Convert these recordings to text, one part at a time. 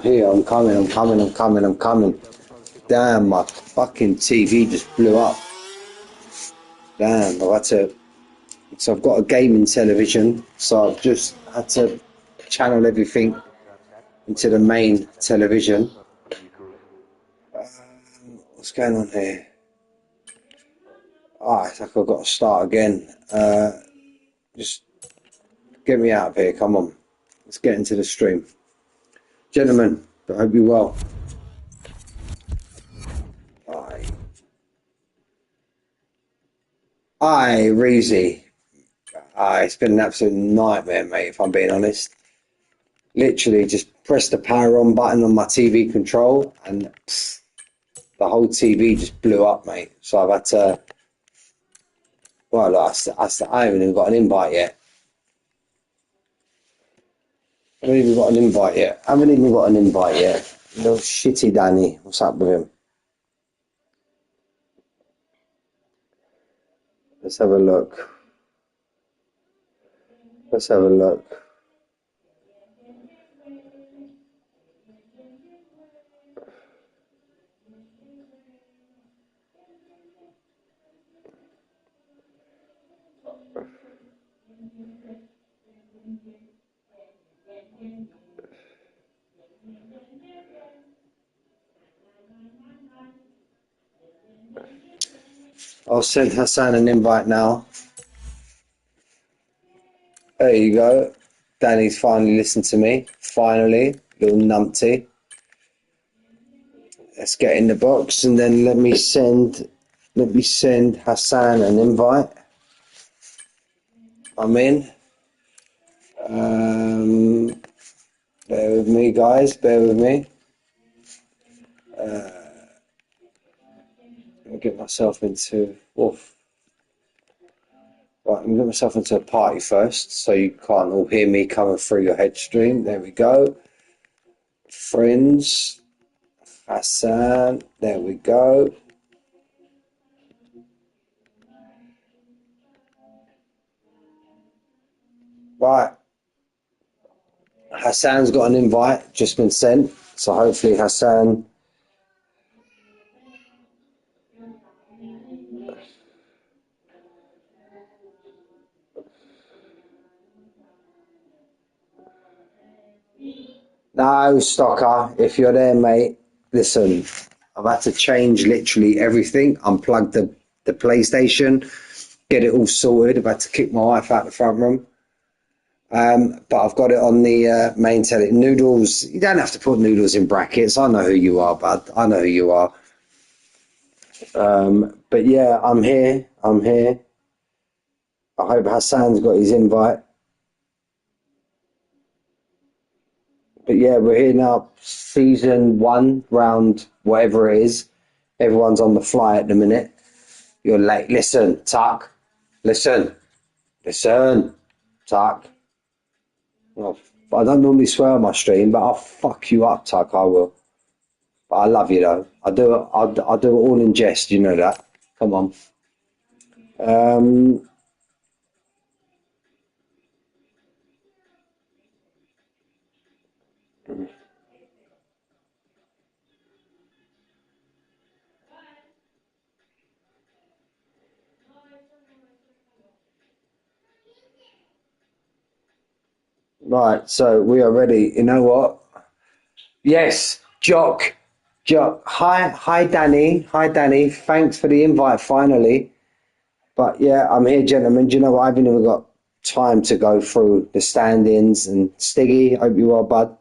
I'm here, I'm coming. Damn, my fucking TV just blew up. Damn, so I've got a gaming television, so I've just had to channel everything into the main television. What's going on here? It's like I've got to start again. Just get me out of here, come on. Let's get into the stream. Gentlemen, I hope you're well. Aye, Reezy. It's been an absolute nightmare, mate, if I'm being honest. Literally just press the power on button on my TV control and the whole TV just blew up, mate. So I've had to... Well, I haven't even got an invite yet. I haven't even got an invite yet. Little shitty Danny. What's up with him? Let's have a look. I'll send Hassan an invite now. There you go. Danny's finally listened to me. Finally. Little numpty. Let's get in the box and then let me send Hassan an invite. I'm in. Bear with me, guys. Bear with me. Let me get myself into... Oof. Right, I'm going to get myself into a party first so you can't all hear me coming through your head stream. There we go. Friends. Hassan. There we go. Right. Hassan's got an invite just been sent. So hopefully Hassan... No, Stocker, if you're there, mate, listen, I've had to change literally everything, unplug the PlayStation, get it all sorted. I've had to kick my wife out the front room. But I've got it on the main telly. Noodles, you don't have to put Noodles in brackets. I know who you are, bud. I know who you are. But yeah, I'm here. I hope Hassan's got his invite. But yeah, we're here now, season 1, round whatever it is. Everyone's on the fly at the minute. You're late. Listen, Tuck. Listen, Tuck. Well, I don't normally swear on my stream, but I'll fuck you up, Tuck, I will. But I love you, though. I'll do it all in jest, you know that. Come on. Right, so we are ready. You know what? Yes, Jock. Hi, Danny. Thanks for the invite, finally. But yeah, I'm here, gentlemen. Do you know what? I haven't even got time to go through the stand-ins. And Stiggy, hope you are, bud.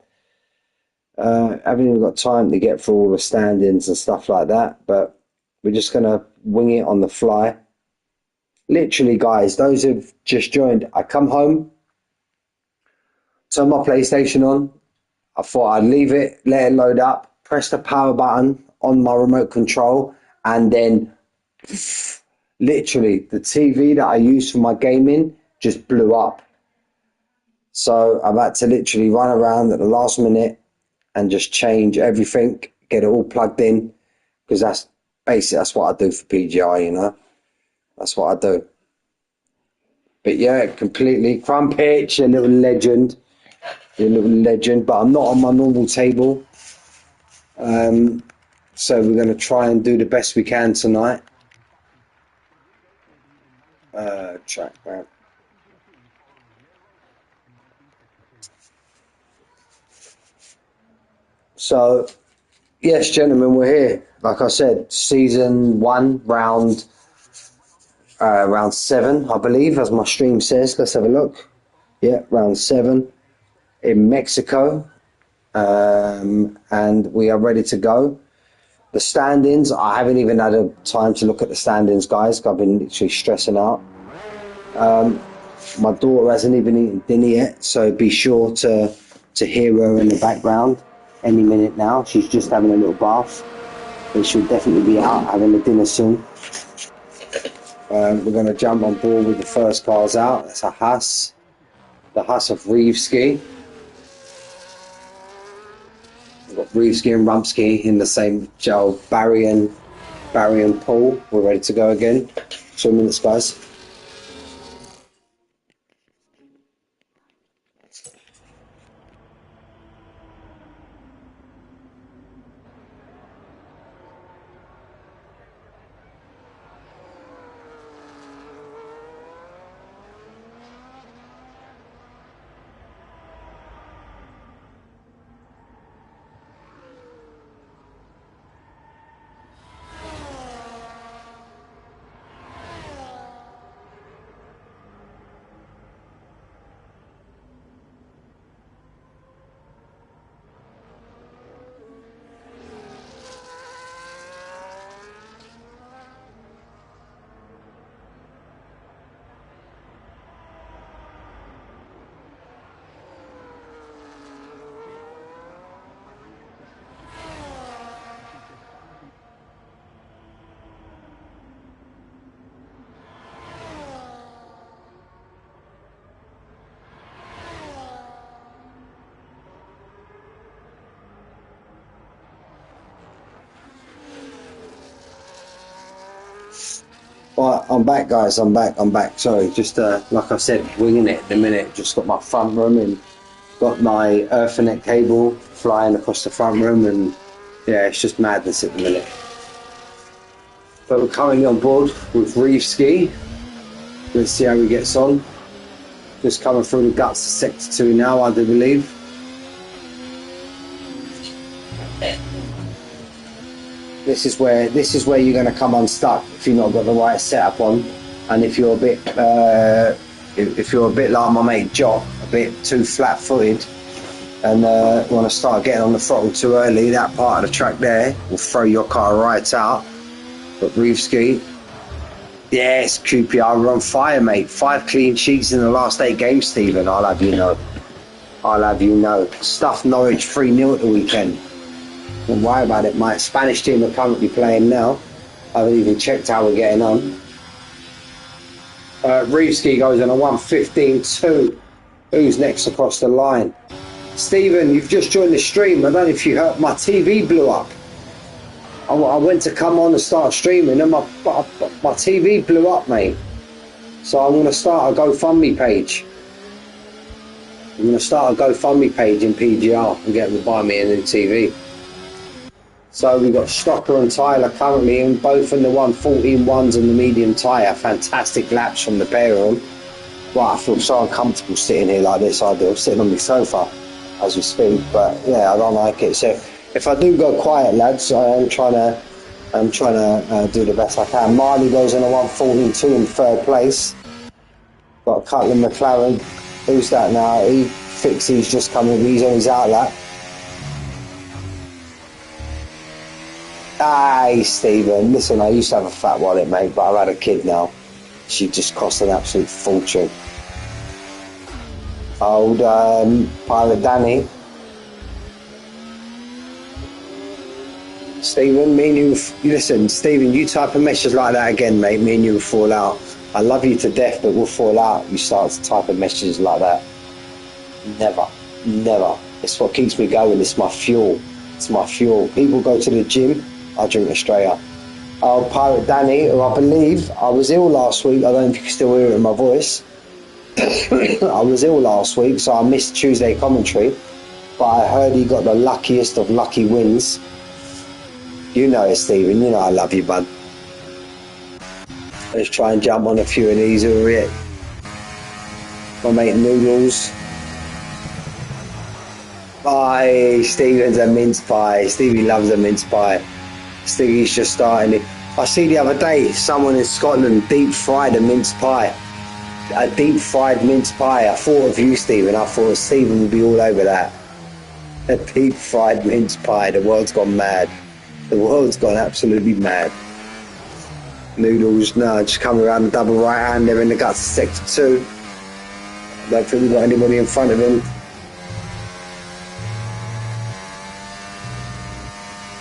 I haven't even got time to get through all the stand-ins and stuff like that. But we're just going to wing it on the fly. Literally, guys, those who've just joined, I come home, turn my PlayStation on. I thought I'd leave it, let it load up, press the power button on my remote control, and then literally the TV that I use for my gaming just blew up. So I've had to literally run around at the last minute and just change everything, get it all plugged in, because that's what I do for PGR, you know. That's what I do. But yeah, completely. Crumpetch, a little legend. you're a little legend, but I'm not on my normal table. So we're going to try and do the best we can tonight. Track back. So, yes, gentlemen, we're here. Like I said, season 1, round 7, I believe, as my stream says. Let's have a look. Yeah, round 7 in Mexico. And we are ready to go. The standings, I haven't even had a time to look at the standings, guys. I've been literally stressing out. My daughter hasn't even eaten dinner yet, so be sure to hear her in the background any minute now. She's just having a little bath, but she'll definitely be out having a dinner soon. We're going to jump on board with the first cars out. It's a Haas, the Haas of Reevski. We've got Reevski and Rumpski in the same gel. Barry and Paul. We're ready to go again. 2 minutes, guys. Right, I'm back, guys. I'm back. Sorry, just like I said, winging it at the minute. Just got my front room and got my Ethernet cable flying across the front room, and yeah, it's just madness at the minute. But we're currently on board with Reevski. Let's see how he gets on. Just coming through the guts of Sector 2 now, I do believe. This is where you're going to come unstuck if you've not got the right setup on, and if you're a bit like my mate Jock, a bit too flat-footed, and want to start getting on the throttle too early, that part of the track there will throw your car right out. But Reevski, yes, QPR, we're on fire, mate. 5 clean sheets in the last 8 games, Stephen. I'll have you know. Stuffed Norwich 3-0 at the weekend. Don't worry about it. My Spanish team are currently playing now. I haven't even checked how we're getting on. Reevski goes on a 1:15.2. Who's next across the line? Stephen, you've just joined the stream. I don't know if you heard, my TV blew up. I went to come on and start streaming, and my TV blew up, mate. So I'm going to start a GoFundMe page. I'm going to start a GoFundMe page in PGR and get them to buy me a new TV. So we've got Stocker and Tyler currently in both in the 1:14.1s and the medium tyre. Fantastic laps from the pair of them. Right, I feel so uncomfortable sitting here like this. I do. I'm sitting on my sofa as we speak, but yeah, I don't like it. So if I do go quiet, lads, I'm trying to do the best I can. Marley goes on a 1:14.2 in 3rd place. Got Cutler McLaren. Who's that now? Fixie's just coming. He's on his outlap. Hey, Stephen, listen, I used to have a fat wallet, mate, but I've had a kid now. She just cost an absolute fortune. Old Pilot Danny. Stephen, me and you, listen, Stephen, you type of message like that again, mate, me and you will fall out. I love you to death, but we'll fall out. You start to type of messages like that. Never. It's what keeps me going. It's my fuel. People go to the gym, I drink Australia. Pirate Danny, who I believe I was ill last week. I don't know if you can still hear it in my voice. I was ill last week, so I missed Tuesday commentary. But I heard he got the luckiest of lucky wins. You know it, Stephen. You know I love you, bud. Let's try and jump on a few of these. My mate Noodles. Bye. Stephen's a mince pie. Stevie loves a mince pie. Stevie's just starting it. I see the other day someone in Scotland deep fried a mince pie. A deep fried mince pie. I thought of you, Stephen. I thought Stephen would be all over that. A deep fried mince pie. The world's gone mad. The world's gone absolutely mad. Noodles, no, just come around the double right hand. They're in the guts of sector 2. Don't think we've got anybody in front of him.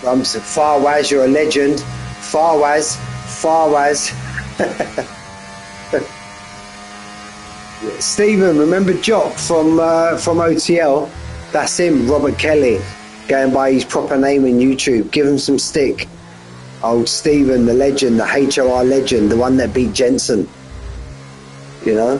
Farwaz, you're a legend. Farwaz. Stephen, remember Jock from OTL? That's him, Robert Kelly, going by his proper name in YouTube. Give him some stick. Old Stephen, the legend, the HOR legend, the one that beat Jensen. You know?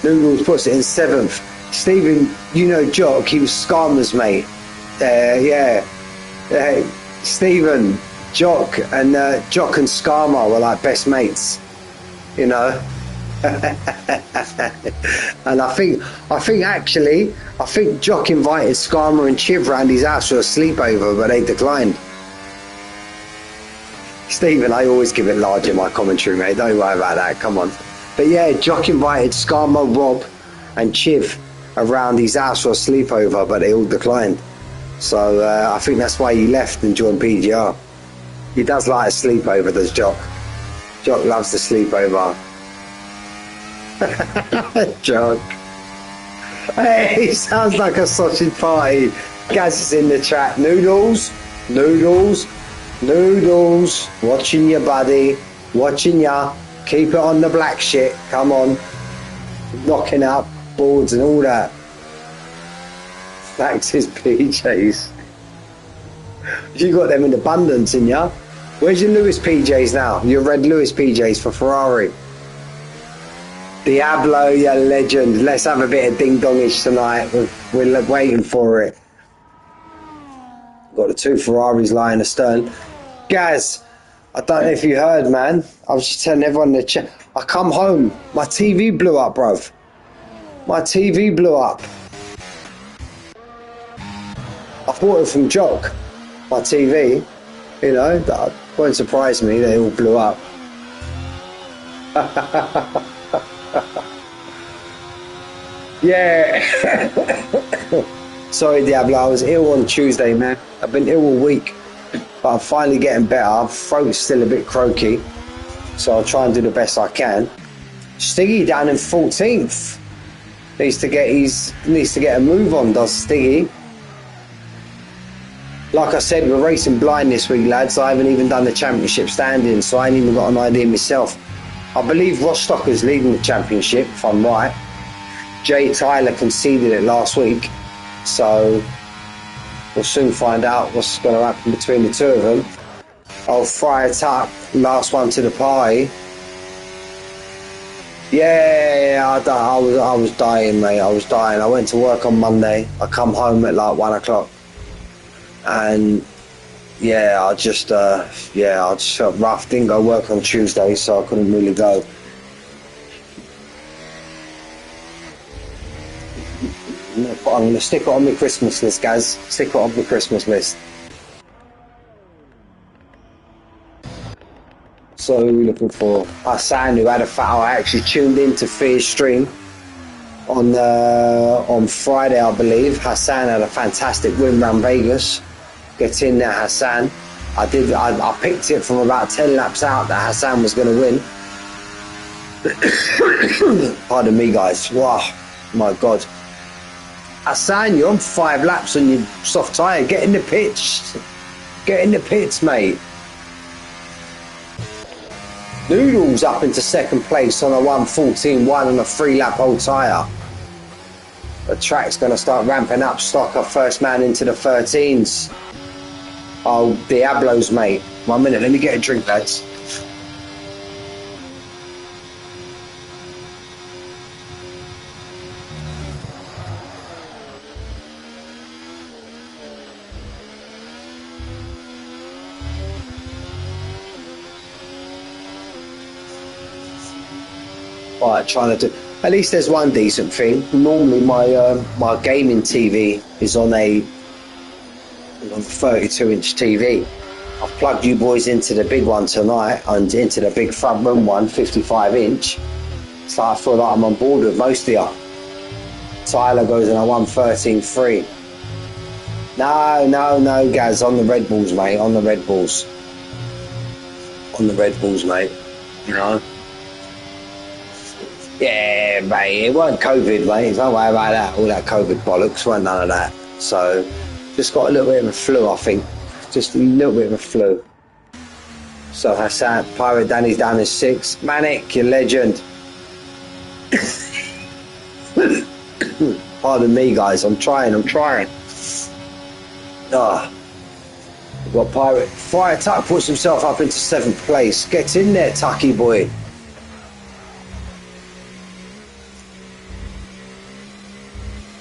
Noodles puts it in 7th. Stephen, you know Jock, he was Skarma's mate. Yeah. Stephen, Jock and Skarma were like best mates. You know? And I think Jock invited Skarma and Chiv round his house for a sleepover, but they declined. Stephen, I always give it large in my commentary, mate. Don't worry about that. Come on. But yeah, Jock invited Skarma, Rob, and Chiv around his house for a sleepover, but they all declined. So I think that's why he left and joined PGR. He does like a sleepover, does Jock? Jock loves the sleepover. Jock. Hey, he sounds like a sausage party. Gaz is in the chat. Noodles. Watching you, buddy. Watching ya. Keep it on the black shit. Come on. Knocking out boards and all that. Thanks his PJs. You got them in abundance, in ya. Where's your Lewis PJs now? Your red Lewis PJs for Ferrari. Diablo, you legend. Let's have a bit of ding-dongish tonight. We're waiting for it. Got the 2 Ferraris lying astern. Gaz, I don't know if you heard, man. I was just telling everyone in the chat. I come home. My TV blew up, bruv. My TV blew up. I bought it from Jock. My TV. You know, that won't surprise me. They all blew up. Yeah. Sorry, Diablo. I was ill on Tuesday, man. I've been ill all week, but I'm finally getting better. My throat's still a bit croaky, so I'll try and do the best I can. Stiggy down in 14th. Needs to get a move on, does Stiggy. Like I said, we're racing blind this week, lads. I haven't even done the championship standings, so I ain't even got an idea myself. I believe Rostocker's leading the championship, if I'm right. Jay Tyler conceded it last week, so we'll soon find out what's going to happen between the two of them. I'll fry it up, last one to the party. Yeah, I was dying, mate. I was dying. I went to work on Monday. I come home at like 1 o'clock. And yeah, I just felt rough. Didn't go work on Tuesday, so I couldn't really go. I'm going to stick it on my Christmas list, guys. Stick it on my Christmas list. So who are we looking for? Hassan, who had a foul. I actually tuned in to Fear's stream on Friday, I believe. Hassan had a fantastic win round Vegas. Get in there, Hassan. I picked it from about 10 laps out that Hassan was going to win. Pardon me, guys. Wow, my God. Hassan, you're on 5 laps on your soft tyre. Get in the pits. Get in the pits, mate. Noodles up into 2nd place on a 1:14.1 and a 3-lap old tyre. The track's going to start ramping up. Stocker, first man into the 13s. Oh, Diablo's, mate. 1 minute, let me get a drink, lads. Right, trying to do. At least there's one decent thing. Normally, my gaming TV is on a 32-inch TV. I've plugged you boys into the big one tonight and into the big front room one, 55-inch. So I feel like I'm on board with most of you. Tyler goes in a 113.3. No, Gaz, on the Red Bulls, mate. On the Red Bulls. On the Red Bulls, mate. You know? Yeah, mate. It wasn't COVID, mate. Don't worry about that. All that COVID bollocks. Wasn't none of that. So, just got a little bit of a flu, I think. Just a little bit of a flu. So, Hassan, Pirate Danny's down to 6. Manic, you legend. Pardon me, guys. I'm trying. We've got Pirate. Fire Tuck puts himself up into 7th place. Get in there, Tucky boy.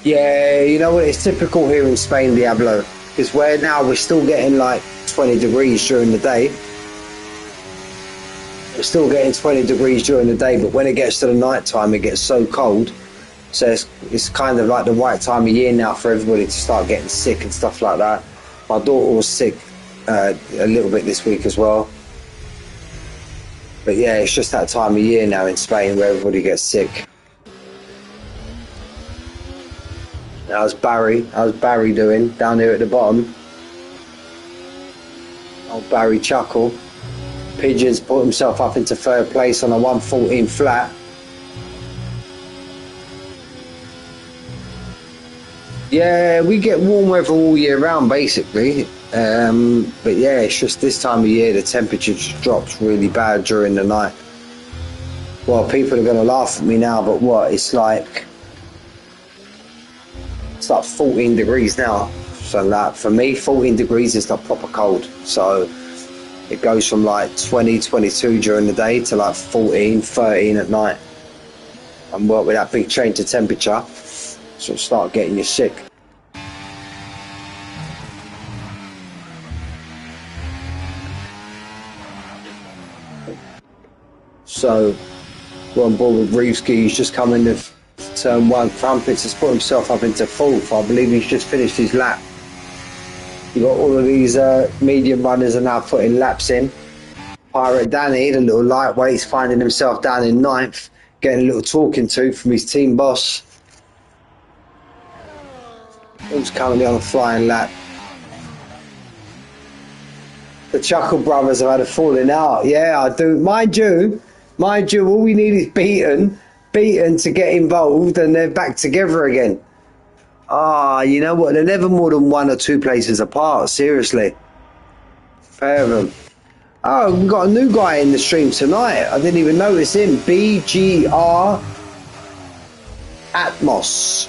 Yeah, you know what? It's typical here in Spain, Diablo. Because we're still getting like 20 degrees during the day. We're still getting 20 degrees during the day, but when it gets to the night time, it gets so cold. So it's kind of like the right time of year now for everybody to start getting sick and stuff like that. My daughter was sick a little bit this week as well. But yeah, it's just that time of year now in Spain where everybody gets sick. How's Barry doing down here at the bottom? Old Barry Chuckle. Pigeons put himself up into 3rd place on a 114 flat. Yeah, we get warm weather all year round basically. But yeah, it's just this time of year the temperature just drops really bad during the night. Well, people are going to laugh at me now, but what? It's like 14 degrees now. So like for me, 14 degrees is like proper cold. So it goes from like 20, 22 during the day to like 14, 13 at night. And what with that big change of temperature, so start getting you sick. So we're on board with Reevesky. He's just come in the turn 1. Crumpets has put himself up into 4th. I believe he's just finished his lap. You got all of these medium runners are now putting laps in. Pirate Danny, the little lightweight's finding himself down in 9th, getting a little talking to from his team boss, who's currently on a flying lap. The Chuckle brothers have had a falling out. Yeah, I do. Mind you, all we need is beaten to get involved, and they're back together again. You know what? They're never more than 1 or 2 places apart. Seriously, pair of them. Oh, we've got a new guy in the stream tonight. I didn't even notice him. PGR Atmos.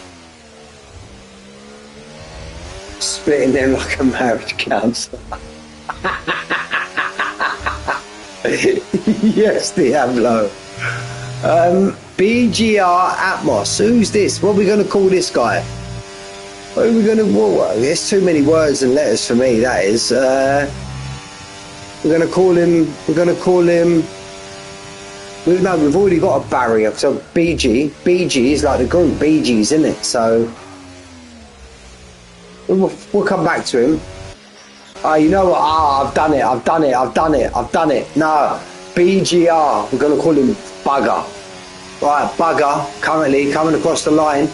Splitting them like a marriage counsellor. Yes, Diablo. PGR Atmos. Who's this? What are we going to call this guy? What are we going to... Well, there's too many words and letters for me, that is. We're going to call him... No, we've already got a barrier. So BG is like the group. BG's, isn't it? So we'll come back to him. You know what? I've done it. No, BGR. We're going to call him Bugger. Right, Bugger currently coming across the line.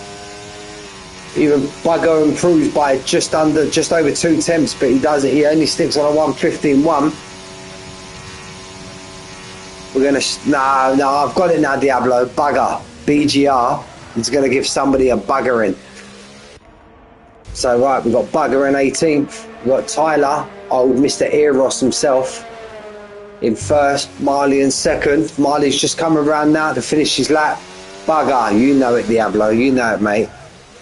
Even Bugger improves by just over 2 temps, but he only sticks on a 115.1. We're gonna no, I've got it now, Diablo. Bugger, BGR. It's gonna give somebody a bugger in. So right, we've got Bugger in 18th. We've got Tyler, old Mr. Eros himself, in 1st. Marley in 2nd. Marley's just coming around now to finish his lap. Bugger, you know it, Diablo. You know it, mate.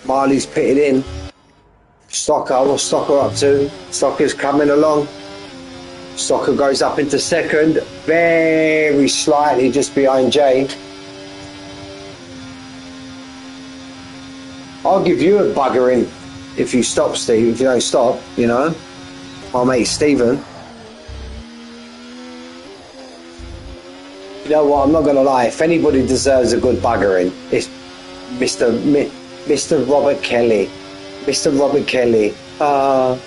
Marley's pitted in. Stocker, what's Stocker up to? Stocker's coming along. Stocker goes up into 2nd, very slightly just behind Jay. I'll give you a bugger in if you stop, Steve. If you don't stop, you know. My mate Stephen. You know what? I'm not going to lie. If anybody deserves a good buggering, it's Mr. Robert Kelly. Mr. Robert Kelly. Mr.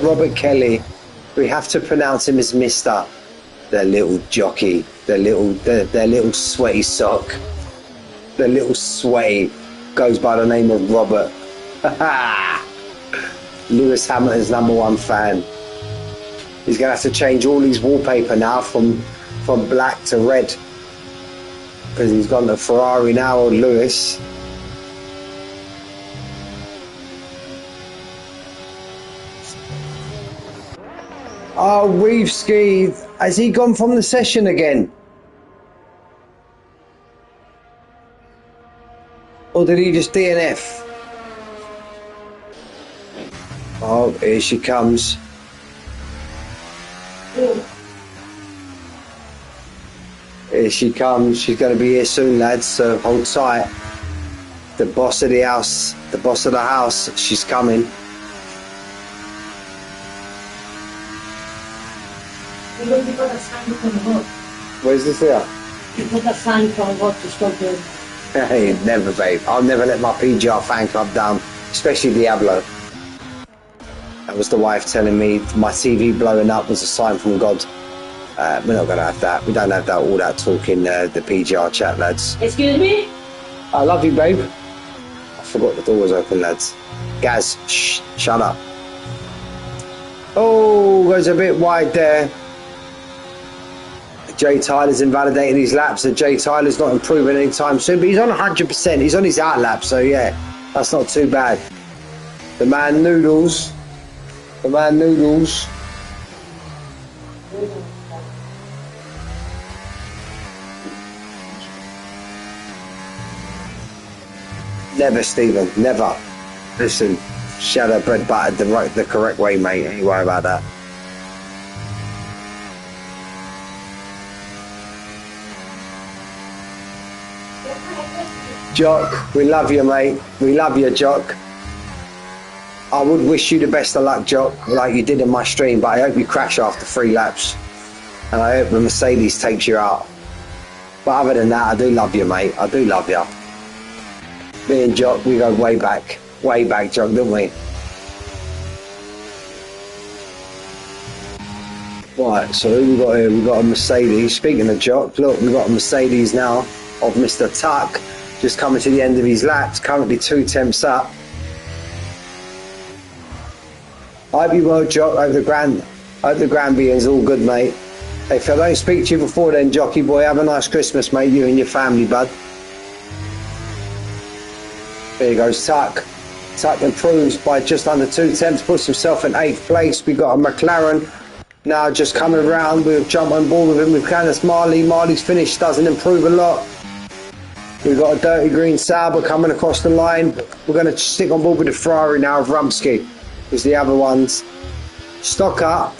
Robert Kelly. We have to pronounce him as Mr. The little jockey. The little sweaty sock. The little sweaty goes by the name of Robert. Lewis Hamilton's #1 fan. He's going to have to change all his wallpaper now from black to red because he's gone to Ferrari now, old Lewis. Oh, Reevski, has he gone from the session again? Or did he just DNF? Oh, here she comes. Here she comes. She's going to be here soon, lads, so hold tight. The boss of the house, she's coming. Where's this here? You put that sign from what to stop doing. Hey, never, babe. I'll never let my PGR fan club down, especially Diablo. That was the wife telling me my TV blowing up was a sign from God. We're not going to have that. We don't have that all that talk in the PGR chat, lads. Excuse me? I love you, babe. I forgot the door was open, lads. Gaz, shh, shut up. Oh, goes a bit wide there. Jay Tyler's invalidating his laps, and Jay Tyler's not improving anytime soon, but he's on 100%. He's on his out lap, so yeah, that's not too bad. The man Noodles. Never, Stephen, never. Listen, shadow bread buttered the correct way, mate. Ain't worry about that. Jock, we love you, mate. We love you, Jock. I would wish you the best of luck, Jock, like you did in my stream, but I hope you crash after 3 laps. And I hope the Mercedes takes you out. But other than that, I do love you, mate. I do love you. Me and Jock, we go way back, Jock, don't we? Right, so who we got here? We got a Mercedes. Speaking of Jock, look, we got a Mercedes now of Mr. Tuck, just coming to the end of his laps, currently 2 temps up. I hope you well, Jock. Hope the grand being's all good, mate. If I don't speak to you before then, Jockey boy, have a nice Christmas, mate, you and your family, bud. There goes Tuck. Tuck improves by just under 2 temps, puts himself in 8th place. We got a McLaren now just coming around. We'll jump on board with him with Candice Marley. Marley's finish doesn't improve a lot. We've got a dirty green Sauber coming across the line. We're going to stick on board with the Ferrari now of Rumsky, because the other ones. Stocker,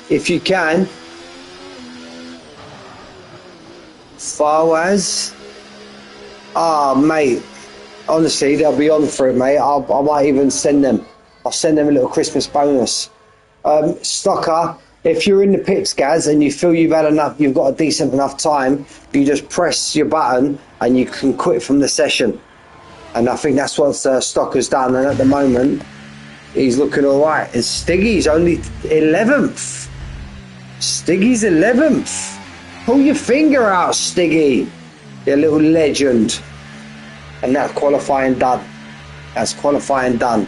if you can, Fawaz. Mate, honestly, they'll be on for it, mate. I might even send them. I'll send them a little Christmas bonus. Stocker, if you're in the pits, Gaz, and you feel you've had enough, you've got a decent enough time, you just press your button and you can quit from the session. And I think that's what Stocker's done. And at the moment, he's looking all right. And Stiggy's only 11th. Stiggy's 11th. Pull your finger out, Stiggy. You little legend. And that's qualifying done. That's qualifying done.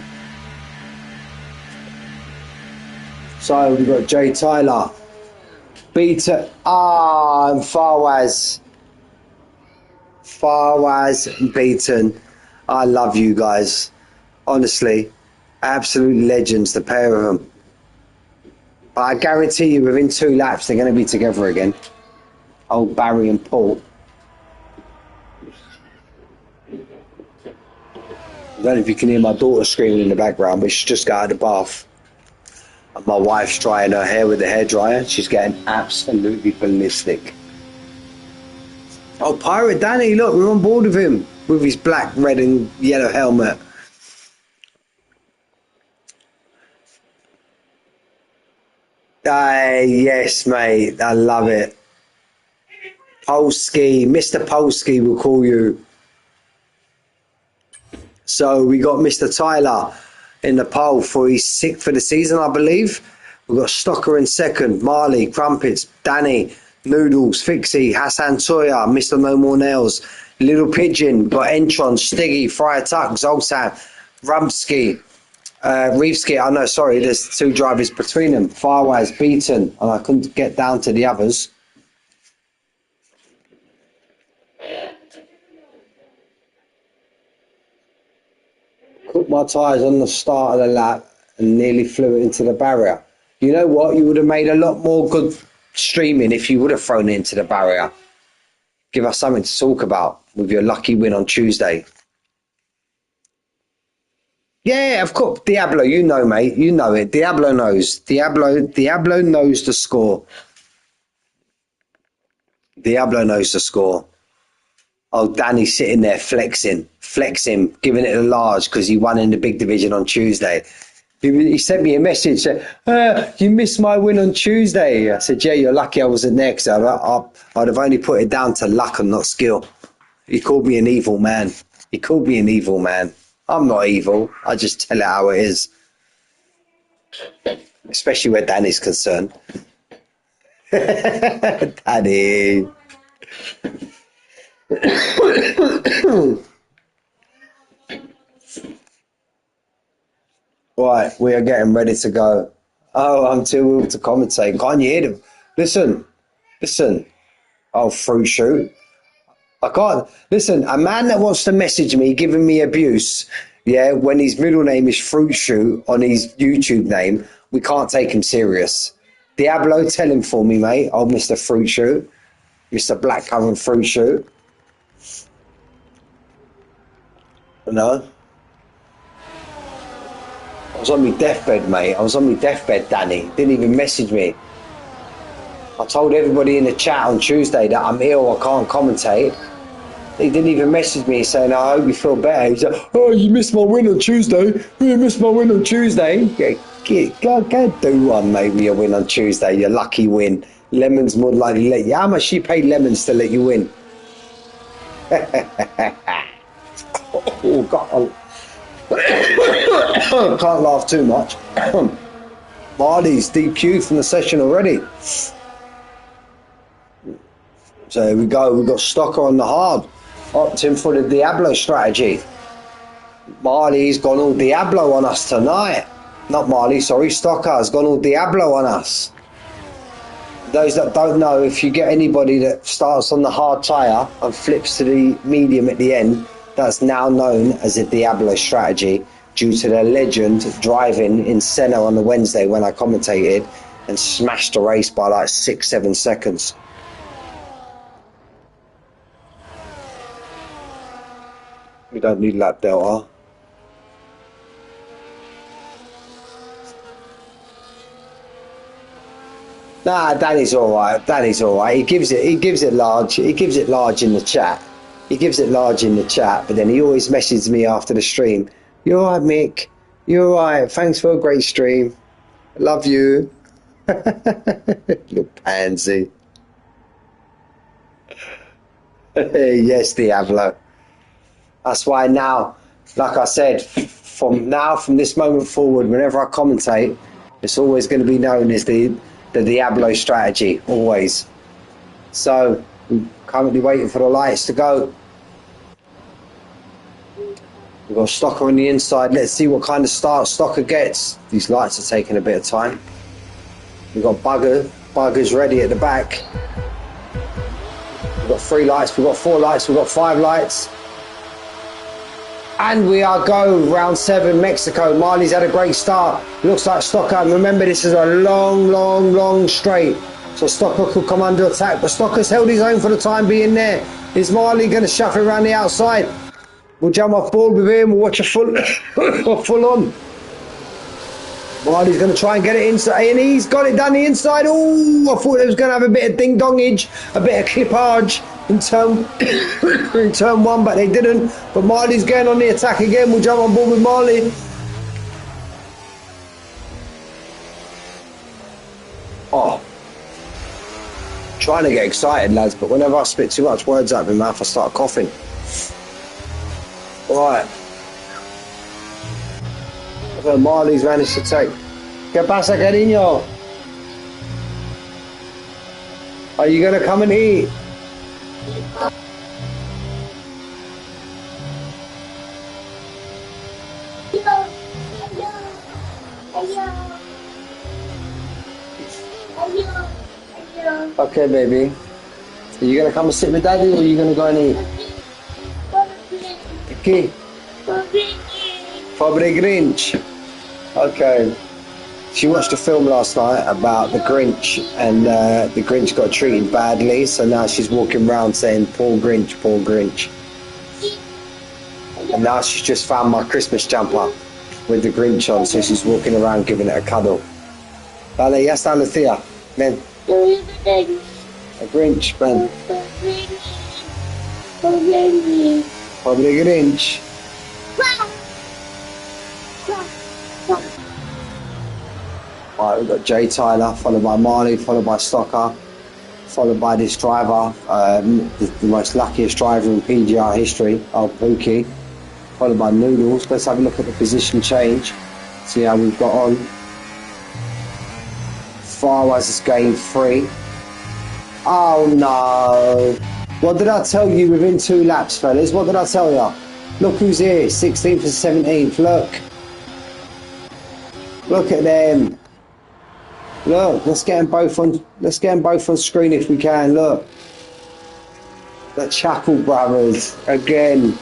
So we've got Jay Tyler. Beta. And Fawaz. Beaten. I love you guys. Honestly. Absolute legends, the pair of them. But I guarantee you within 2 laps they're going to be together again. Old Barry and Paul. I don't know if you can hear my daughter screaming in the background, but she just got out of the bath. And my wife's drying her hair with the hairdryer. She's getting absolutely ballistic. Oh, Pirate Danny, look, we're on board with him. With his black, red and yellow helmet. Yes, mate. I love it. Polsky, Mr. Polsky will call you. So we got Mr. Tyler in the pole for his sixth for the season, I believe. We've got Stocker in second, Marley, Crumpets, Danny, Noodles, Fixie, Hassan Toya, Mr. No More Nails, Little Pigeon, got Entron, Stiggy, Friar Tuck, Zoltan, Rumsky, Reevesky. Oh no, sorry, there's two drivers between them. Firewise, Beaton, and I couldn't get down to the others. Cooked my tyres on the start of the lap and nearly flew it into the barrier. You know what? You would have made a lot more good streaming if you would have thrown it into the barrier. Give us something to talk about with your lucky win on Tuesday. Yeah, of course. Diablo, you know, mate. You know it. Diablo knows. Diablo knows the score. Diablo knows the score. Oh, Danny's sitting there flexing, giving it a large because he won in the big division on Tuesday. He sent me a message, said, you missed my win on Tuesday. I said, yeah, you're lucky I wasn't there because I'd have only put it down to luck and not skill. He called me an evil man. I'm not evil. I just tell it how it is. Especially where Danny's concerned. Danny. Right, we are getting ready to go. Oh, I'm too ill to commentate. Can't you hear them? Listen. Oh, fruit shoot. I can't. Listen, a man that wants to message me giving me abuse, yeah, when his middle name is Fruit Shoot on his YouTube name, we can't take him serious. Diablo, tell him for me, mate. Oh, Mr. Fruit Shoot. Mr. Blackcurrant Fruit Shoot. No? I was on my deathbed, mate. I was on my deathbed, Danny. Didn't even message me. I told everybody in the chat on Tuesday that I'm ill, I can't commentate. He didn't even message me saying, I hope you feel better. He's like, oh, you missed my win on Tuesday. Go do one, mate, with your win on Tuesday, your lucky win. Lemon's more likely to let you. How much she paid Lemons to let you win? Oh, God. Can't laugh too much. Marley's DQ'd from the session already. So here we go. We've got Stocker on the hard. Opting for the Diablo strategy. Marley's gone all Diablo on us tonight. Not Marley, sorry. Stocker has gone all Diablo on us. Those that don't know, if you get anybody that starts on the hard tyre and flips to the medium at the end, that's now known as a Diablo strategy due to the legend driving in Senna on the Wednesday when I commentated and smashed the race by like 6-7 seconds. We don't need lap delta. Nah, Danny's all right. He gives it large in the chat. But then he always messages me after the stream. You're all right, Mick. You're all right. Thanks for a great stream. Love you. Little pansy. Yes, Diablo. That's why now, like I said, from this moment forward, whenever I commentate, it's always going to be known as the Diablo strategy, always. So, we're currently waiting for the lights to go. We've got Stocker on the inside. Let's see what kind of start Stocker gets. These lights are taking a bit of time. We've got Bugger's ready at the back. We've got 3 lights, we've got 4 lights, we've got 5 lights. And we are go, round 7, Mexico. Marley's had a great start. Looks like Stocker. Remember, this is a long straight. So Stocker could come under attack, but Stocker's held his own for the time being there. Is Marley going to shuffle around the outside? We'll jump off board with him. We'll watch a full on. Marley's going to try and get it inside, and he's got it down the inside. Oh, I thought it was going to have a bit of ding-dongage, a bit of clippage in turn 1, but they didn't. But Marley's going on the attack again. We'll jump on board with Marley. trying to get excited, lads, but whenever I spit too much words out of my mouth, I start coughing. Right. So Marley's managed to take. ¿Qué pasa, cariño? Are you gonna come and eat? Okay, baby. Are you gonna come and sit with daddy, or are you gonna go and eat? Okay. Pobre Grinch. Okay. She watched a film last night about the Grinch, and the Grinch got treated badly, so now she's walking around saying, poor Grinch, poor Grinch. And now she's just found my Christmas jumper with the Grinch on, so she's walking around giving it a cuddle. Dale, ya está, Lucia. Ven. A Grinch, ven. Pobre Grinch. Right, we've got Jay Tyler, followed by Marley, followed by Stocker, followed by this driver, the most luckiest driver in PGR history, old Pookie, followed by Noodles. Let's have a look at the position change, see how we've got on. Farwaz has gained 3. Oh no! What did I tell you within 2 laps, fellas? What did I tell you? Look who's here, 16th and 17th, look. Look at them. Look, let's get them both on screen if we can, look. The Chackle brothers, again.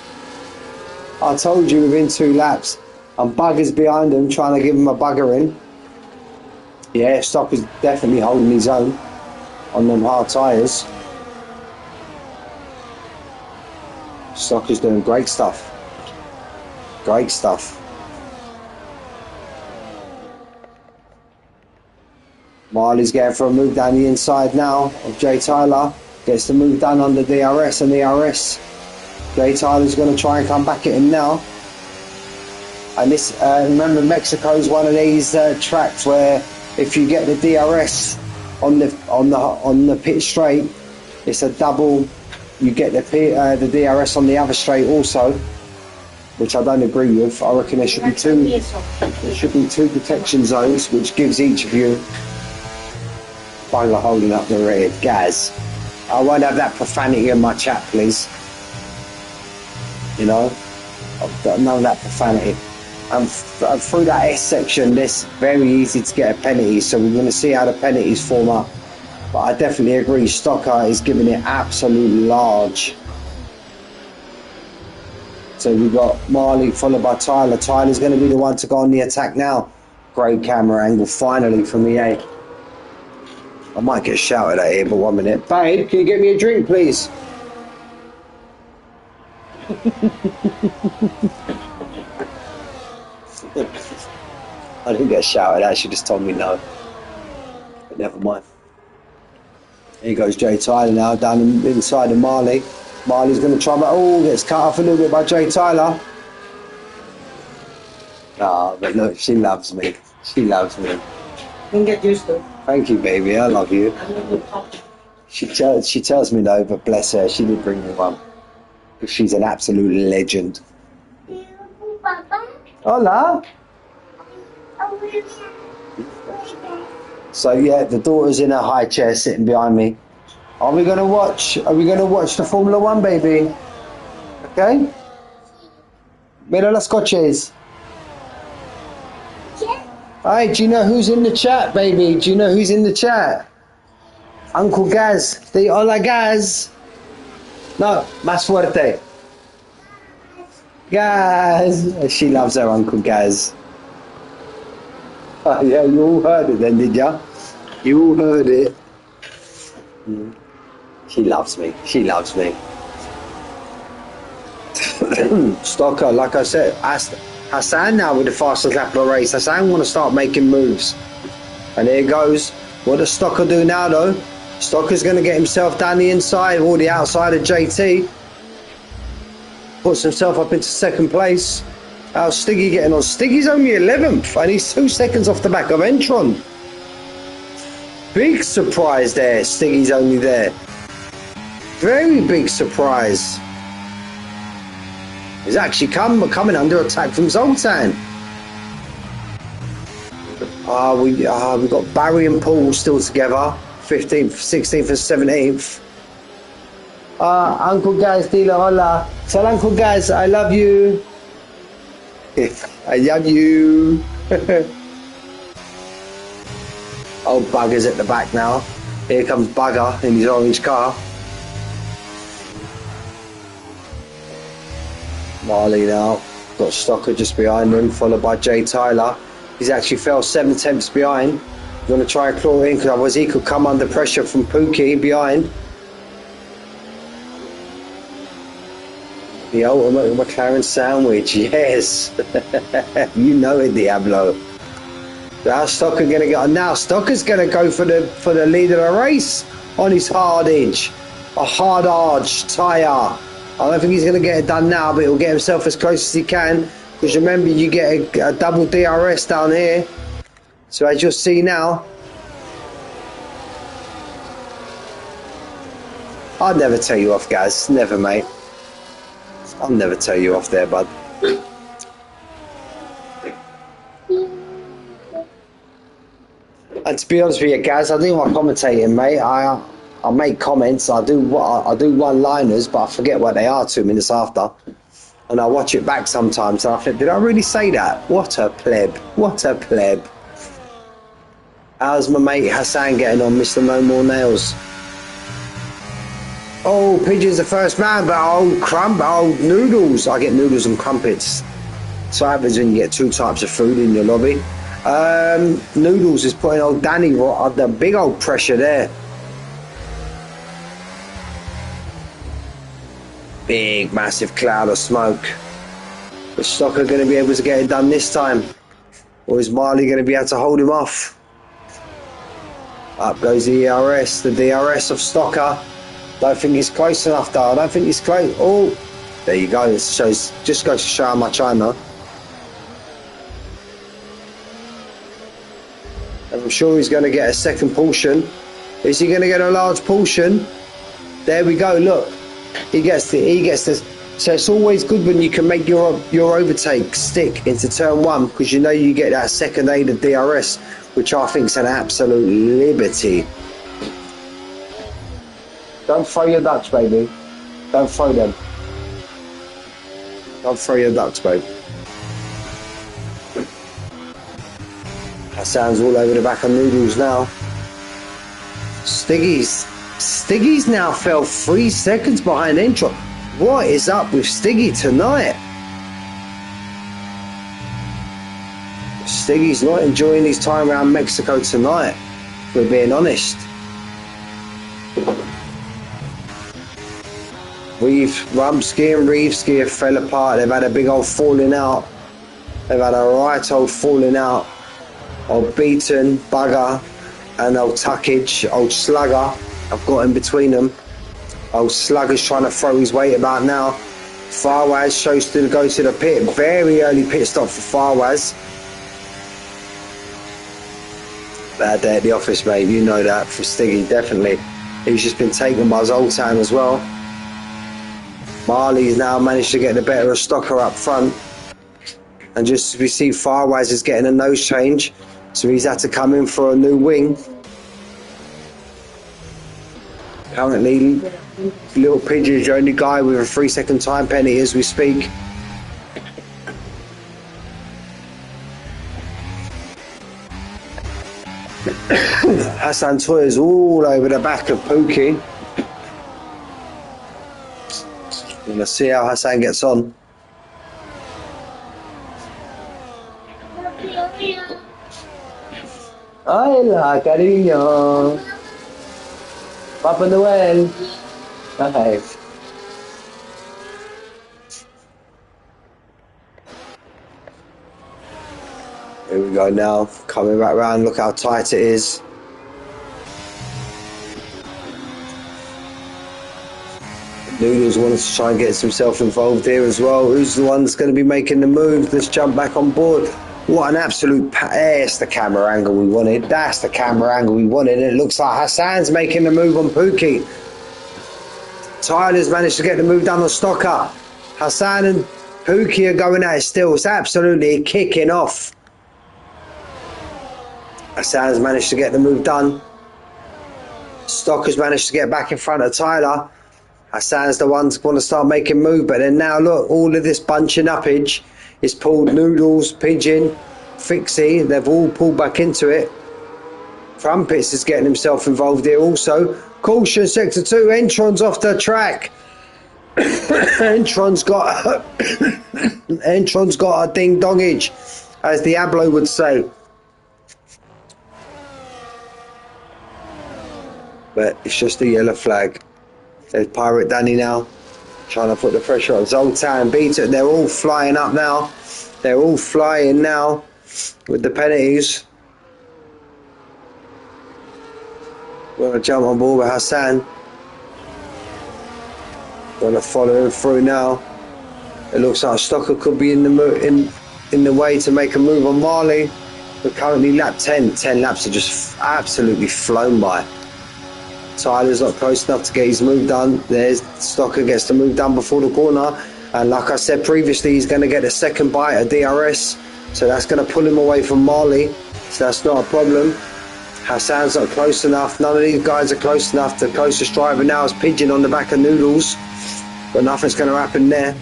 I told you within 2 laps. I'm buggers behind them, trying to give them a bugger in. Yeah, Stocker's definitely holding his own on them hard tyres. Stocker's doing great stuff. Great stuff. Marley's getting for a move down the inside now of Jay Tyler. Gets the move done under DRS and ERS. Jay Tyler's going to try and come back at him now. And this, remember, Mexico's one of these tracks where if you get the DRS on the pit straight, it's a double. You get the DRS on the other straight also, which I don't agree with. I reckon there should be 2. There should be 2 protection zones, which gives each of you. Bugger holding up the rear, Gaz. I won't have that profanity in my chat, please. You know, I've got none of that profanity. And through that S section, it's very easy to get a penalty, so we're going to see how the penalties form up. But I definitely agree, Stocker is giving it absolute large. So we've got Marley followed by Tyler. Tyler's going to be the one to go on the attack now. Great camera angle finally from EA. I might get shouted at here, but 1 minute. Babe, can you get me a drink, please? I didn't get shouted at, she just told me no. But never mind. Here goes Jay Tyler now, down inside of Marley. Marley's going to try, but oh, gets cut off a little bit by Jay Tyler. Ah, but look, she loves me. She loves me. You can get used to it. Thank you, baby. I love you. She tells me no, but bless her, she did bring me one. Because she's an absolute legend. Hola. So yeah, the daughter's in a high chair sitting behind me. Are we gonna watch the Formula One, baby? Okay? Mira los coches. Hey, do you know who's in the chat, baby? Do you know who's in the chat? Uncle Gaz. Say hola, Gaz. No, más fuerte. Gaz. She loves her Uncle Gaz. Oh, yeah, you all heard it then, did ya? You all heard it. She loves me. She loves me. Stocker, like I said, Hassan now with the fastest lap of the race. Hassan want to start making moves. And here goes. What does Stocker do now, though? Stocker's going to get himself down the inside or the outside of JT. Puts himself up into 2nd place. How's Stiggy getting on? Stiggy's only 11th and he's 2 seconds off the back of Entron. Big surprise there. Stiggy's only there. Very big surprise. He's actually coming under attack from Zoltan. We got Barry and Paul still together. 15th, 16th and 17th. Uncle Gaz, dile hola. Tell Uncle Gaz, I love you. I love you. Oh, Bugger's at the back now. Here comes Bugger in his orange car. Marley now. Got Stocker just behind him, followed by Jay Tyler. He's actually fell 7 tenths behind. He's going to try and claw in, because otherwise he could come under pressure from Pookie behind. The ultimate McLaren sandwich, yes. You know it, Diablo. How's Stocker going to get? Now Stocker's going to go for the lead of the race on his hard edge, a hard arch tyre. I don't think he's going to get it done now, but he'll get himself as close as he can. Because remember, you get a double DRS down here. So as you'll see now, I'd never tell you off, guys. Never, mate. I'll never tell you off there, bud. And to be honest with you, guys, I do my commentating, mate. I make comments. I do one-liners, but I forget what they are 2 minutes after. And I watch it back sometimes, and I think, did I really say that? What a pleb! What a pleb! How's my mate Hassan getting on, Mr. No More Nails? Oh, Pigeon's the first man, but old noodles. I get noodles and crumpets. So happens when you get 2 types of food in your lobby. Noodles is putting old Danny under big old pressure there. Big, massive cloud of smoke. Is Stocker going to be able to get it done this time? Or is Marley going to be able to hold him off? Up goes the ERS, the DRS of Stocker. Don't think he's close enough though. I don't think he's close. Oh, there you go. It shows, just goes to show how much I know. And I'm sure he's going to get a second portion. Is he going to get a large portion? There we go. Look, he gets this. So it's always good when you can make your overtake stick into turn 1, because you know you get that second aid of DRS, which I think is an absolute liberty. Don't throw your ducks, baby. Don't throw them. Don't throw your ducks, babe. That sounds all over the back of Noodles now. Stiggy's now fell 3 seconds behind Intro. What is up with Stiggy tonight? Stiggy's not enjoying his time around Mexico tonight, if we're being honest. Rumsky and Reevesky have fell apart. They've had a big old falling out. They've had a right old falling out. Old Beaton, Bugger, and old Tuckage, old Slugger. I've got in between them. Old Slugger's trying to throw his weight about now. Farwaz shows to go to the pit. Very early pit stop for Farwaz. Bad day at the office, mate. You know that for Stiggy, definitely. He's just been taken by Zoltan as well. Marley's now managed to get the better of Stocker up front. And just as we see, Farwaz is getting a nose change. So he's had to come in for a new wing. Currently, Little Pigeon is the only guy with a 3-second time penalty as we speak. Hassan Toyer's all over the back of Pookie. Let's see how Hassan gets on. Hola, cariño. Papa Noel. Okay. Here we go now. Coming back round. Look how tight it is. Noodles wants to try and get himself involved here as well. Who's the one that's going to be making the move? Let's jump back on board. What an absolute... There's the camera angle we wanted. That's the camera angle we wanted. It looks like Hassan's making the move on Pookie. Tyler's managed to get the move done on Stocker. Hassan and Pookie are going at it still. It's absolutely kicking off. Hassan's managed to get the move done. Stocker's managed to get back in front of Tyler. Hassan's the ones want to start making move, but then now look, all of this bunching uppage is pulled. Noodles, Pigeon, Fixie, they've all pulled back into it. Crumpets is getting himself involved here also. Caution, sector 2, Entron's off the track. Entron's got Entron's got a ding dongage, as Diablo would say. But it's just a yellow flag. There's Pirate Danny now, trying to put the pressure on Zoltan. Beat it. They're all flying up now. They're all flying now with the penalties. We're going to jump on board with Hassan. Going to follow him through now. It looks like Stocker could be in the way to make a move on Marley. We're currently lap 10. 10 laps are just absolutely flown by. Tyler's not close enough to get his move done. There's Stocker gets the move done before the corner. And like I said previously, he's going to get a second bite at DRS. So that's going to pull him away from Marley. So that's not a problem. Hassan's not close enough. None of these guys are close enough. The closest driver now is Pigeon on the back of Noodles. But nothing's going to happen there.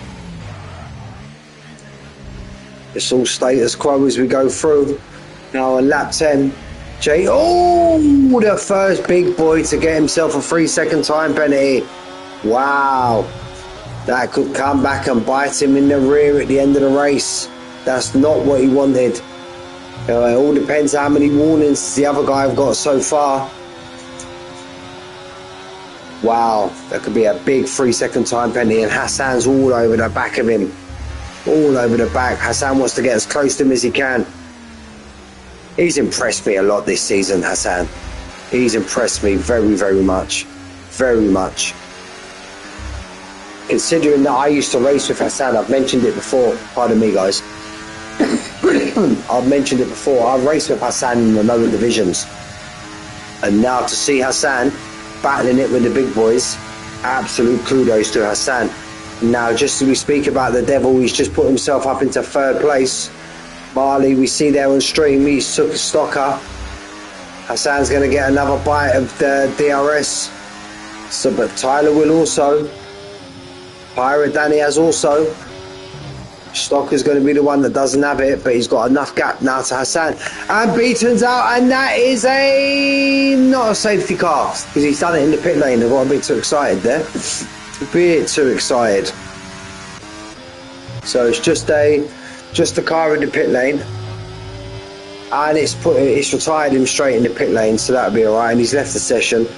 It's all status quo as we go through. Now on lap 10, Jay, the first big boy to get himself a 3-second time penalty. Wow. That could come back and bite him in the rear at the end of the race. That's not what he wanted. It all depends how many warnings the other guy have got so far. Wow, that could be a big 3-second time penalty, and Hassan's all over the back of him. All over the back. Hassan wants to get as close to him as he can. He's impressed me a lot this season, Hassan. He's impressed me very, very much. Very much. Considering that I used to race with Hassan, I've mentioned it before. Pardon me, guys. I've mentioned it before. I've raced with Hassan in the lower divisions. And now to see Hassan battling it with the big boys, absolute kudos to Hassan. Now, just as we speak about the devil, he's just put himself up into 3rd place. Marley, we see there on stream, he's took a Stocker. Hassan's going to get another bite of the DRS. So, but Tyler will also. Pirate Danny has also. Stocker's going to be the one that doesn't have it, but he's got enough gap now to Hassan. And Beaton's out, and that is not a safety car, because he's done it in the pit lane. I got a bit too excited there. A bit too excited. So it's just a car in the pit lane, and it's retired him straight in the pit lane, so that'll be alright. And he's left the session,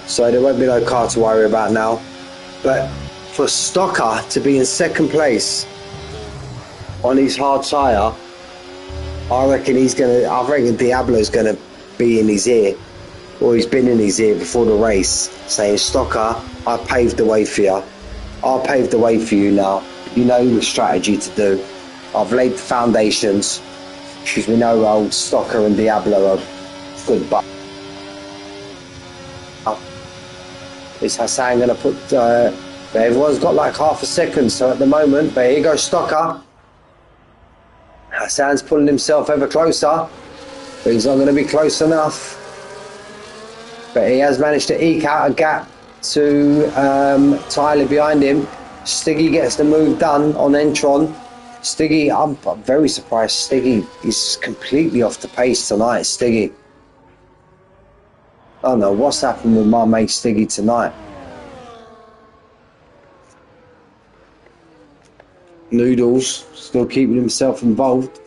so there won't be no car to worry about now. But for Stocker to be in 2nd place on his hard tyre, I reckon Diablo's gonna be in his ear, or he's been in his ear before the race, saying, Stocker, I paved the way for you. I'll pave the way for you now. You know the strategy to do. I've laid the foundations, because we know old Stocker and Diablo are good, but is Hassan going to put, everyone's got like half a second, so at the moment, but here goes Stocker. Hassan's pulling himself ever closer, but he's not going to be close enough. But he has managed to eke out a gap to Tyler behind him. Stiggy gets the move done on Entron. Stiggy, I'm very surprised Stiggy is completely off the pace tonight, Stiggy. I don't know what's happened with my mate Stiggy tonight. Noodles still keeping himself involved.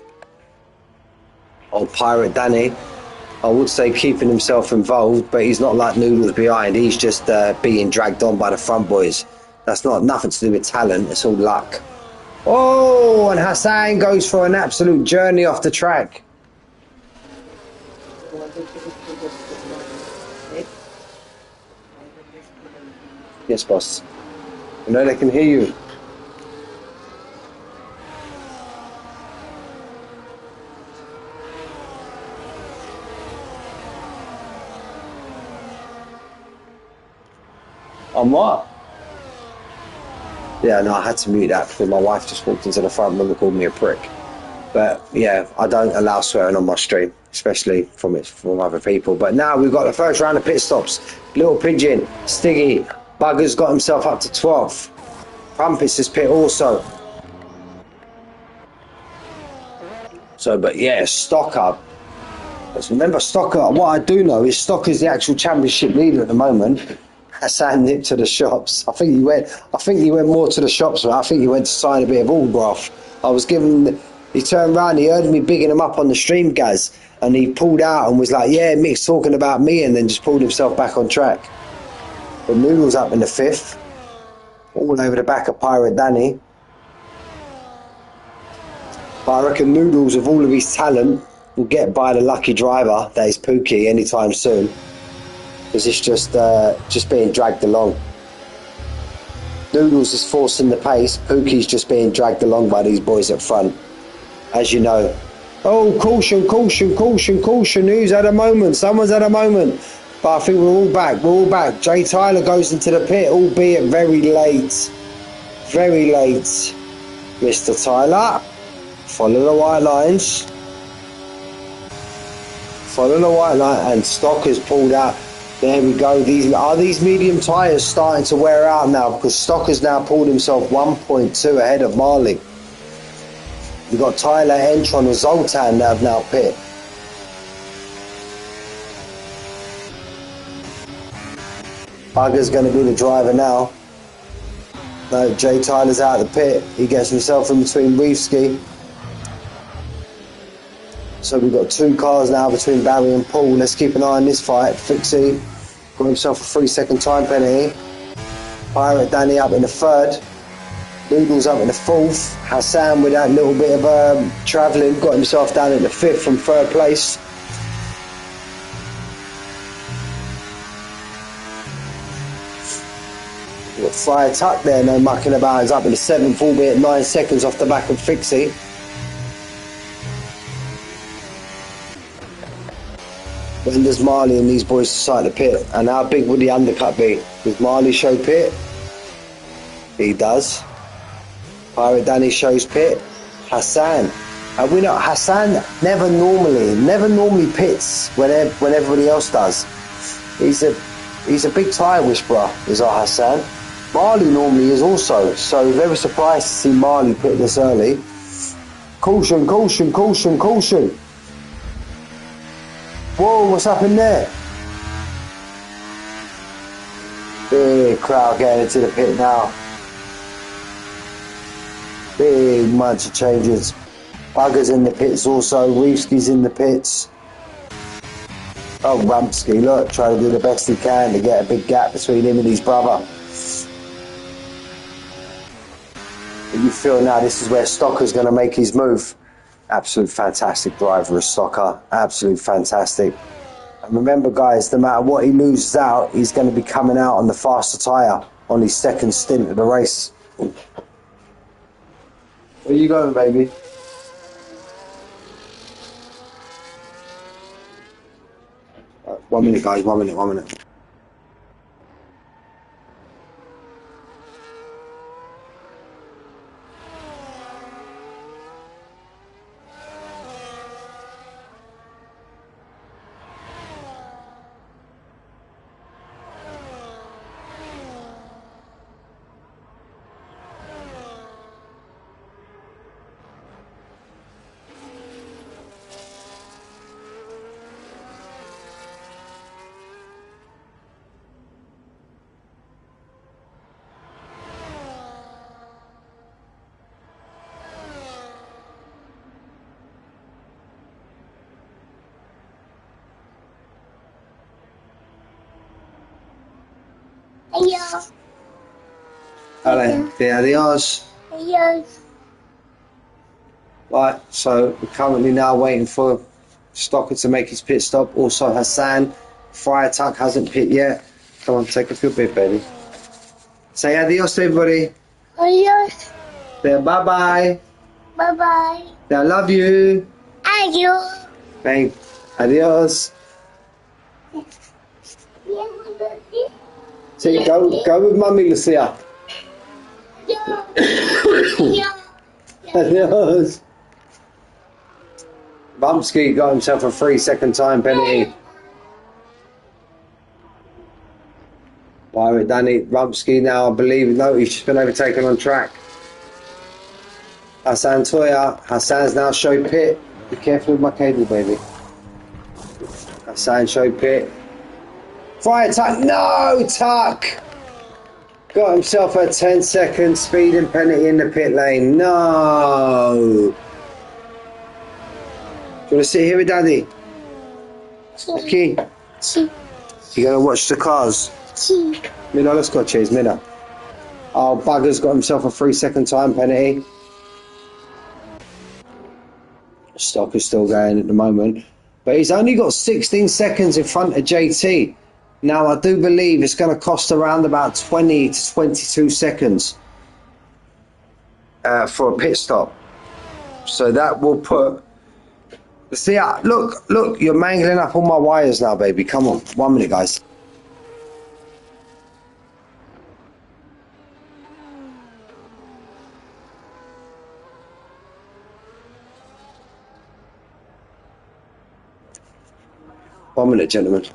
Old Pirate Danny, I would say keeping himself involved, but he's not like Noodles behind. He's just being dragged on by the front boys. That's nothing to do with talent, it's all luck. Oh, and Hassan goes for an absolute journey off the track. Yes, boss. I know they can hear you. On what? Yeah, no, I had to mute that because my wife just walked into the front room and called me a prick. But yeah, I don't allow swearing on my stream, especially from other people. But now we've got the first round of pit stops. Little Pigeon, Stiggy, Bugger's got himself up to 12th. Crumpets is pit also. So, but yeah, Stocker. Remember, Stocker, what I do know is Stocker's the actual championship leader at the moment. Hassan nipped to the shops. I think he went more to the shops, but I think he went to sign a bit of autograph. I was giving, he turned around, he heard me bigging him up on the stream, Gaz, and he pulled out and was like, yeah, Mick's talking about me, and then just pulled himself back on track. But Noodle's up in the 5th, all over the back of Pirate Danny. But I reckon Noodles, with all of his talent, will get by the lucky driver, that is Pookie, anytime soon. Because it's just being dragged along. Noodles is forcing the pace. Pookie's just being dragged along by these boys up front, as you know. Oh, caution, caution, caution, caution. Who's at a moment? Someone's at a moment. But I think we're all back. We're all back. Jay Tyler goes into the pit, albeit very late. Very late. Mr. Tyler, follow the white lines. Follow the white line, and Stocker's pulled out. There we go. These medium tyres starting to wear out now, because Stocker's now pulled himself 1.2 ahead of Marley. We've got Tyler, Entron and Zoltan that have now pit. Bugger's going to be the driver now. No, Jay Tyler's out of the pit. He gets himself in between Reefski. So we've got 2 cars now between Barry and Paul. Let's keep an eye on this fight. Fixie got himself a 3-second time penalty. Pirate Danny up in the 3rd. Noodles up in the 4th. Hassan, with that little bit of travelling, got himself down in the 5th from 3rd place. We've got Friar Tuck there, no mucking about. He's up in the 7th, albeit 9 seconds off the back of Fixie. When does Marley and these boys decide to pit? And how big would the undercut be? Does Marley show pit? He does. Pirate Danny shows pit. Hassan. And we know Hassan never normally pits when everybody else does. He's a big tyre whisperer, is our Hassan. Marley normally is also, so very surprised to see Marley pit this early. Caution, caution, caution, caution. Whoa, what's happened there? Big crowd getting into the pit now. Big bunch of changes. Bugger's in the pits also. Reefski's in the pits. Oh, Rumpski, look, trying to do the best he can to get a big gap between him and his brother. But you feel now this is where Stocker's going to make his move. Absolute fantastic driver is Stocker. Absolute fantastic. And remember, guys, no matter what he loses out, he's going to be coming out on the faster tyre on his 2nd stint of the race. Where you going, baby? One minute, guys. 1 minute, 1 minute. Adiós. Vale, adios. Adiós. Right, so we're currently now waiting for Stocker to make his pit stop. Also Hassan. Friar Tuck hasn't pit yet. Come on, take off your bib, baby. Say adios to everybody. Adiós. Say bye-bye. Bye-bye. Say I love you. Adiós. Thanks. Adios. See, go with mummy, Lucia. Yes. Rumsky got himself a 3-second time penalty. Pirate Danny Rumsky now, I believe, no, he's just been overtaken on track. Hassan Toya. Hassan's now show pit. Be careful with my cable, baby. Hassan show pit. Fire tuck. No, tuck. Got himself a 10-second speeding penalty in the pit lane. No. Do you want to sit here with Daddy? Okay. You going to watch the cars? Mina, let's go, cheers, Mina. Oh, bugger's got himself a 3-second time penalty. Stock is still going at the moment. But he's only got 16 seconds in front of JT. Now, I do believe it's going to cost around about 20 to 22 seconds for a pit stop. So that will put... See, look, you're mangling up all my wires now, baby. Come on, 1 minute, guys. One minute, gentlemen.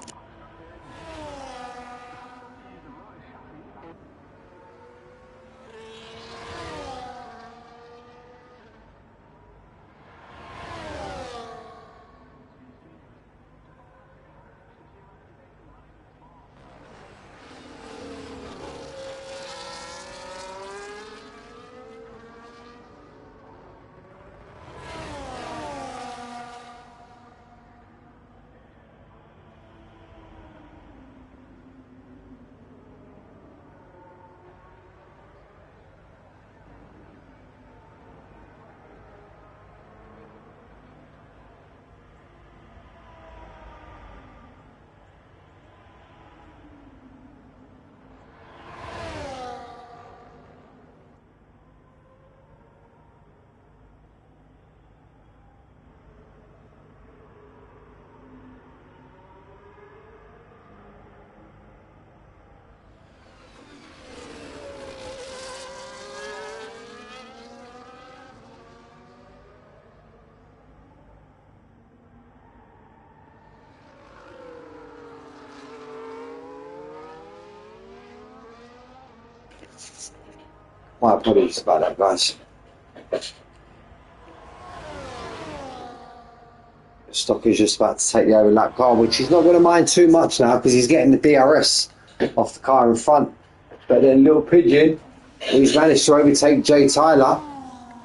My apologies about that, guys. Stock is just about to take the overlap car, which he's not going to mind too much now because he's getting the DRS off the car in front. But then Little Pigeon, he's managed to overtake Jay Tyler.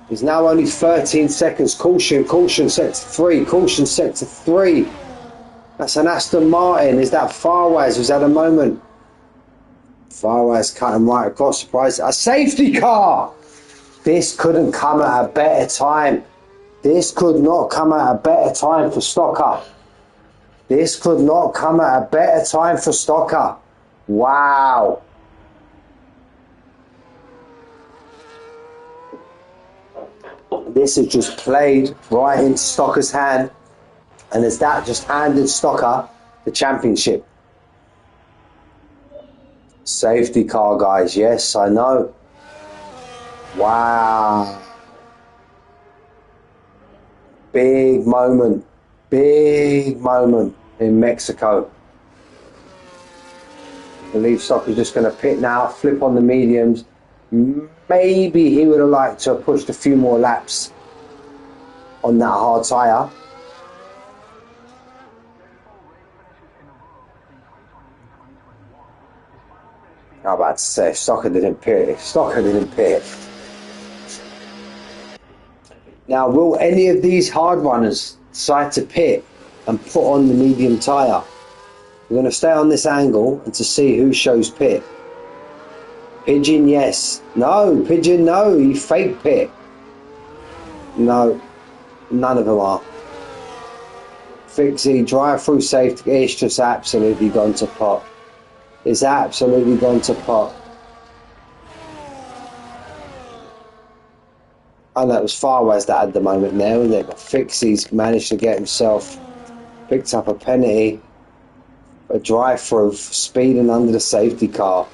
He's now only 13 seconds. Caution set to 3. Caution set to 3. That's an Aston Martin. Is that Farwaz? Was that a moment? Farwaz cut him right across. Surprise. A safety car! This couldn't come at a better time. This could not come at a better time for Stocker. This could not come at a better time for Stocker. Wow. This has just played right into Stocker's hand. And as that just handed Stocker the championship. Safety car, guys. Yes, I know. Wow. Big moment in Mexico. I believe Stocker's just going to pit now, flip on the mediums. Maybe he would have liked to have pushed a few more laps on that hard tyre. How about to say, Stocker didn't pit. Now, will any of these hard runners decide to pit and put on the medium tyre? We're going to stay on this angle and to see who shows pit. Pigeon, yes. No, Pigeon, no. You fake pit. No, none of them are. Fixie, drive-through safety. It's just absolutely gone to pot. It's absolutely gone to pot. I know it was Farwaz that had the moment there, wasn't it? But Fixie's managed to get himself picked up a penalty. A drive-through, speeding under the safety car.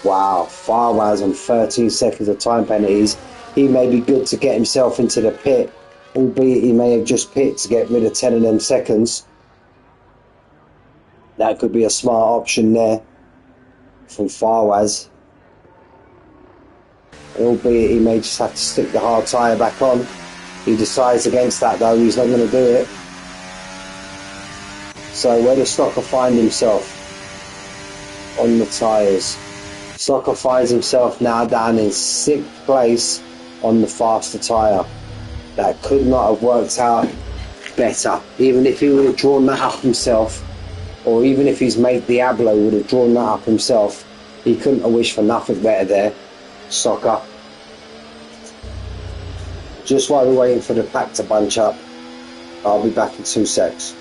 Wow, Firewise on 13 seconds of time penalties. He may be good to get himself into the pit, albeit he may have just pit to get rid of 10 of them seconds. That could be a smart option there from Firewise. Albeit he may just have to stick the hard tyre back on. He decides against that though, he's not going to do it. So where does Stocker find himself? On the tyres. Stocker finds himself now down in 6th place on the faster tyre. That could not have worked out better. Even if he would have drawn that up himself, or even if his mate Diablo would have drawn that up himself, he couldn't have wished for nothing better there. Stocker. Just while we're waiting for the pack to bunch up, I'll be back in 2 secs.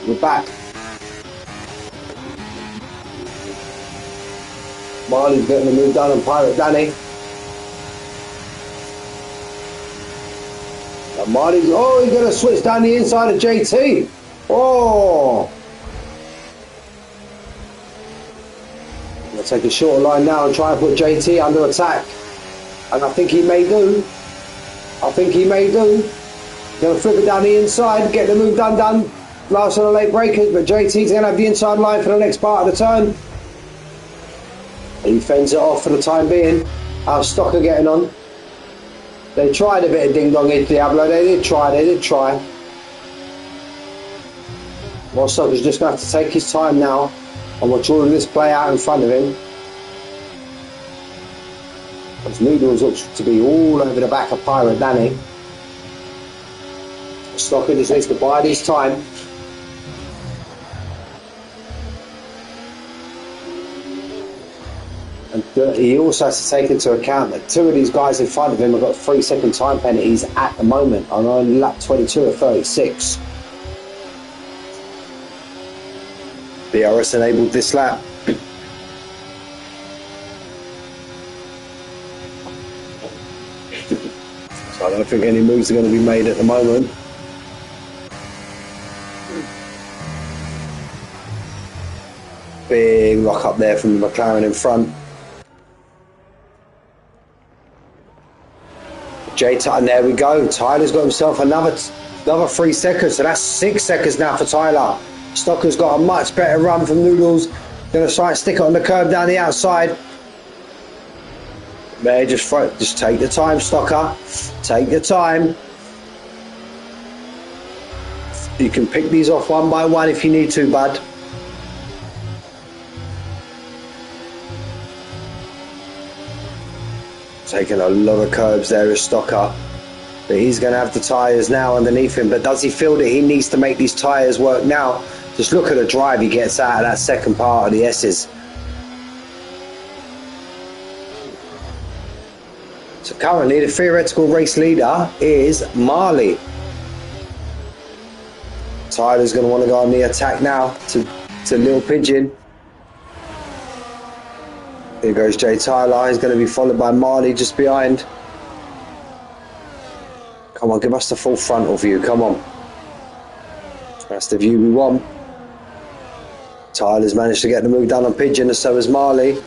We're back. Marley's getting the move done on Pirate Danny. And Marley's, oh, he's going to switch down the inside of JT. Oh. Going to take a shorter line now and try and put JT under attack. And I think he may do. Going to flip it down the inside, get the move done. Last on the late breakers, but JT's going to have the inside line for the next part of the turn. He fends it off for the time being. How's Stocker getting on? They tried a bit of ding-dong into Diablo. They did try. Well, Stocker's just going to have to take his time now and watch all of this play out in front of him. As Noodles looks to be all over the back of Pirate Danny. Stocker just needs to bide his time. And he also has to take into account that two of these guys in front of him have got 3-second time penalties at the moment on only lap 22 of 36. BRS enabled this lap. So I don't think any moves are going to be made at the moment. Big lock up there from the McLaren in front. And there we go. Tyler's got himself another 3 seconds, so that's 6 seconds now for Tyler. Stocker's got a much better run from Noodles. Gonna try and stick it on the curb down the outside. There, just take the time, Stocker. Take your time. You can pick these off one by one if you need to, bud. Taking a lot of curbs there is Stocker. But he's going to have the tyres now underneath him. But does he feel that he needs to make these tyres work now? Just look at the drive he gets out of that second part of the S's. So currently the theoretical race leader is Marley. Tyler's going to want to go on the attack now to Little Pigeon. Here goes Jay Tyler. He's going to be followed by Marley just behind. Come on, give us the full frontal view. Come on. That's the view we want. Tyler's managed to get the move done on Pigeon, and so has Marley.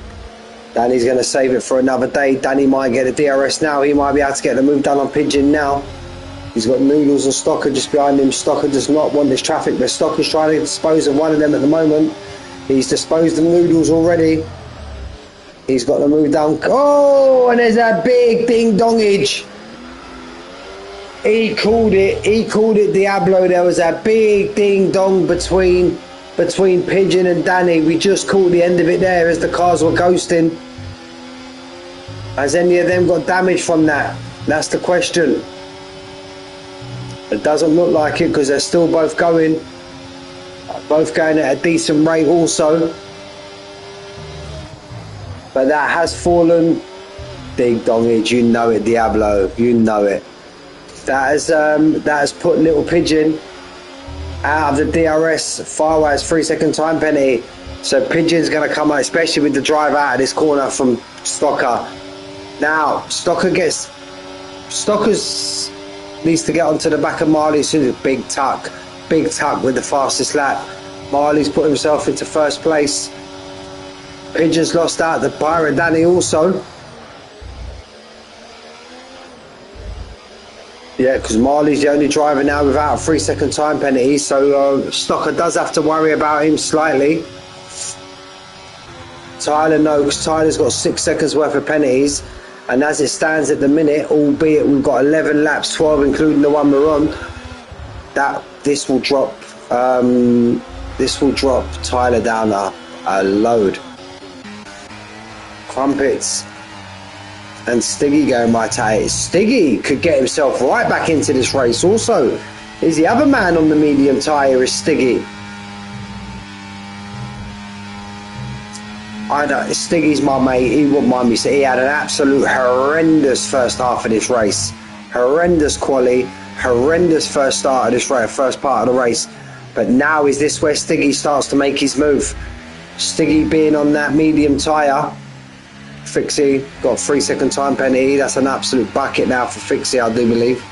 Danny's going to save it for another day. Danny might get a DRS now. He might be able to get the move done on Pigeon now. He's got Noodles and Stocker just behind him. Stocker does not want this traffic, but Stocker's trying to dispose of one of them at the moment. He's disposed of Noodles already. He's got the move down. Oh, and there's that big ding-dongage. He called it. He called it Diablo. There was a big ding-dong between Pigeon and Danny. We just caught the end of it there as the cars were ghosting. Has any of them got damage from that? That's the question. It doesn't look like it because they're still both going at a decent rate also. But that has fallen. Big dongage, you know it, Diablo, you know it. That has put Little Pigeon out of the DRS. Firewise 3 second time penalty. So Pigeon's going to come out, especially with the drive out of this corner from Stocker. Now Stocker's needs to get onto the back of Marley as soon as big tuck with the fastest lap. Marley's put himself into first place. Pigeon's lost out to Pirate Danny also. Yeah, because Marley's the only driver now without a 3 second time penalty, so Stocker does have to worry about him slightly. Tyler no, because Tyler's got 6 seconds worth of penalties, and as it stands at the minute, albeit we've got 11 laps, 12 including the one we're on, this will drop Tyler down a load. Crumpets and Stiggy going right at it. Stiggy could get himself right back into this race also. He's the other man on the medium tyre is Stiggy. I know, Stiggy's my mate, he wouldn't mind me saying he had an absolute horrendous first half of this race. Horrendous quali, horrendous first start of this race, first part of the race. But now is this where Stiggy starts to make his move. Stiggy being on that medium tyre. Fixie got a 3 second time penalty. That's an absolute bucket now for Fixie, I do believe.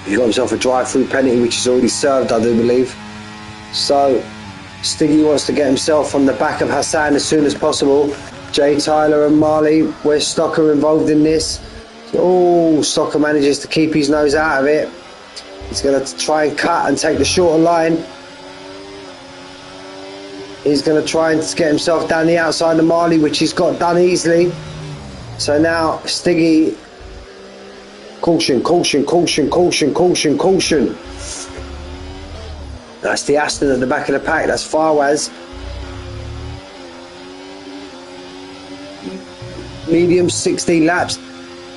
He's got himself a drive-through penalty which is already served, I do believe. So Stiggy wants to get himself on the back of Hassan as soon as possible. Jay Tyler and Marley, where's Stocker involved in this? Oh, Stocker manages to keep his nose out of it. He's going to try and cut and take the shorter line. He's going to try and get himself down the outside of Marley, which he's got done easily. So now Stiggy, caution, caution, caution, caution, caution, caution. That's the Aston at the back of the pack. That's Farwaz. Medium 16 laps.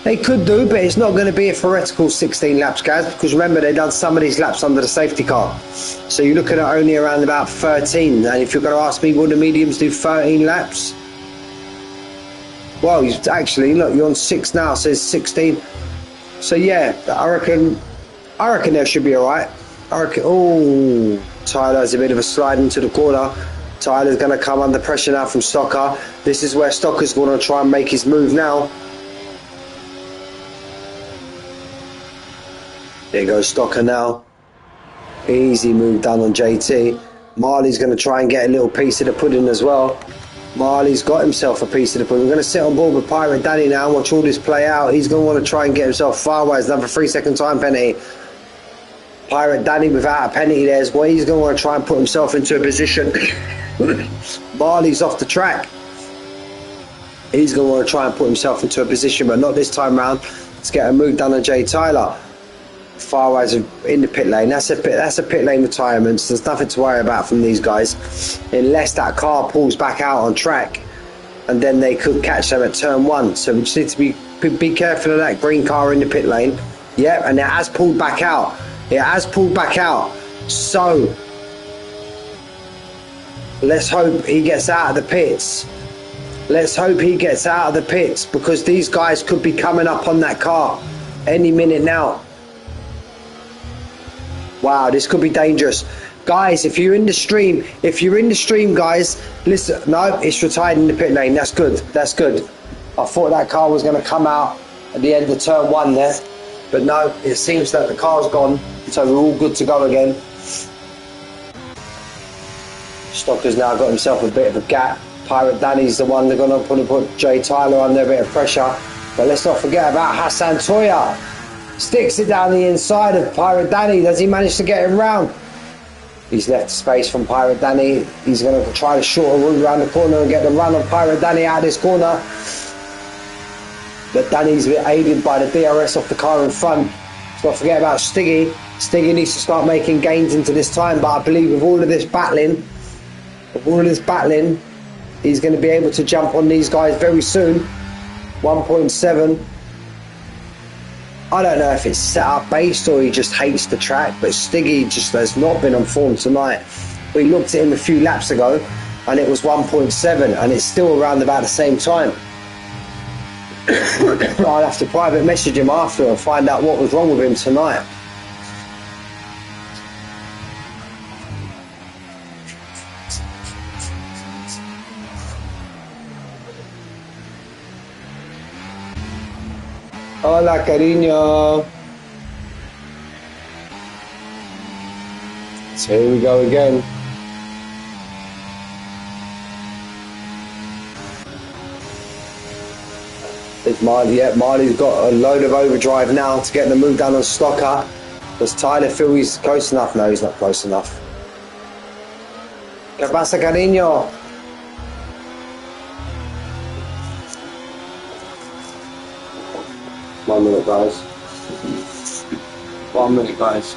They could do, but it's not going to be a theoretical 16 laps, guys, because remember they've done some of these laps under the safety car. So you're looking at only around about 13. And if you're going to ask me, will the mediums do 13 laps? Well, actually, look, you're on 6 now, so it's 16. So yeah, I reckon there should be all right. I reckon, oh, Tyler's a bit of a slide into the corner. Tyler's going to come under pressure now from Stocker. This is where Stocker's going to try and make his move now. There goes Stocker now. Easy move done on JT. Marley's going to try and get a little piece of the pudding as well. Marley's got himself a piece of the pudding. We're going to sit on board with Pirate Danny now and watch all this play out. He's going to want to try and get himself far away. It's another 3-second time penalty. Pirate Danny without a penalty there is what he's going to want to try and put himself into a position. Marley's off the track. He's going to want to try and put himself into a position, but not this time round. Let's get a move done on Jay Tyler. Farways in the pit lane. That's a pit lane retirement. So there's nothing to worry about from these guys, unless that car pulls back out on track, and then they could catch them at turn 1. So we just need to be careful of that green car in the pit lane. Yeah, and it has pulled back out. It has pulled back out. So let's hope he gets out of the pits. Let's hope he gets out of the pits, because these guys could be coming up on that car any minute now. Wow, this could be dangerous. Guys, if you're in the stream, guys, listen. No, it's retired in the pit lane. That's good. That's good. I thought that car was going to come out at the end of turn 1 there. But no, it seems that the car's gone. So we're all good to go again. Stocker's now got himself a bit of a gap. Pirate Danny's the one they're going to put Jay Tyler under a bit of pressure. But let's not forget about Hassan Toya. Sticks it down the inside of Pirate Danny. Does he manage to get him round? He's left space from Pirate Danny. He's going to try to short a route around the corner and get the run on Pirate Danny out of this corner. But Danny's aided by the DRS off the car in front. Let's not forget about Stiggy. Stiggy needs to start making gains into this time. But I believe with all of this battling, he's going to be able to jump on these guys very soon. 1.7. I don't know if it's setup based or he just hates the track, but Stiggy just has not been on form tonight. We looked at him a few laps ago and it was 1.7 and it's still around about the same time. I'll have to private message him after and find out what was wrong with him tonight. Hola, cariño. So here we go again. There's Marley. Yeah, Marley's got a load of overdrive now to get the move down on Stocker. Does Tyler feel he's close enough? No, he's not close enough. ¿Qué pasa, cariño? One minute, guys. 1 minute, guys.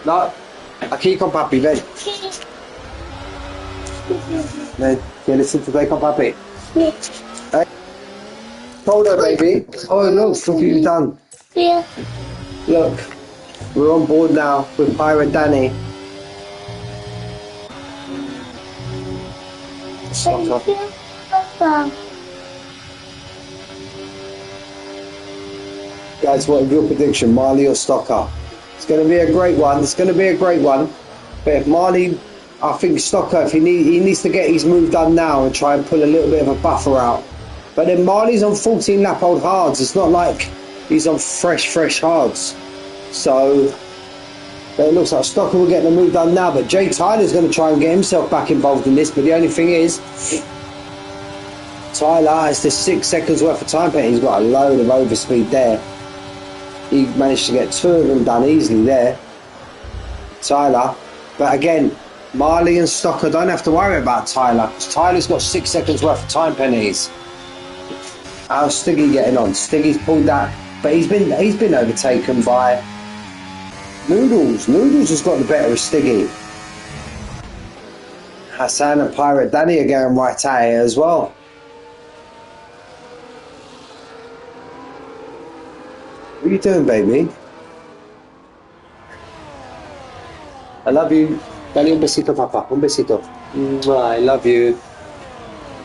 No, aquí con papi, ven. Ven, ¿quieres irte con papi? Hey. Hold on, baby. Oh, look what you've done. Yeah. Look, we're on board now with Pirate Danny. Thank you, Papa. Guys, what is your prediction, Marley or Stocker? It's going to be a great one. It's going to be a great one. But if Marley, I think Stocker, if he needs to get his move done now and try and pull a little bit of a buffer out. But then Marley's on 14 lap old hards. It's not like he's on fresh hards. So but it looks like Stocker will get the move done now. But Jay Tyler's going to try and get himself back involved in this. But the only thing is, Tyler has this 6 seconds worth of time penalty. He's got a load of overspeed there. He managed to get 2 of them done easily there, Tyler. But again, Marley and Stocker don't have to worry about Tyler, because Tyler's got 6 seconds worth of time penalties. How's Stiggy getting on? Stiggy's pulled that, but he's been overtaken by Noodles. Noodles has got the better of Stiggy. Hassan and Pirate Danny are going right at it as well. What are you doing, baby? I love you. Dale un besito, papá. Un besito. I love you.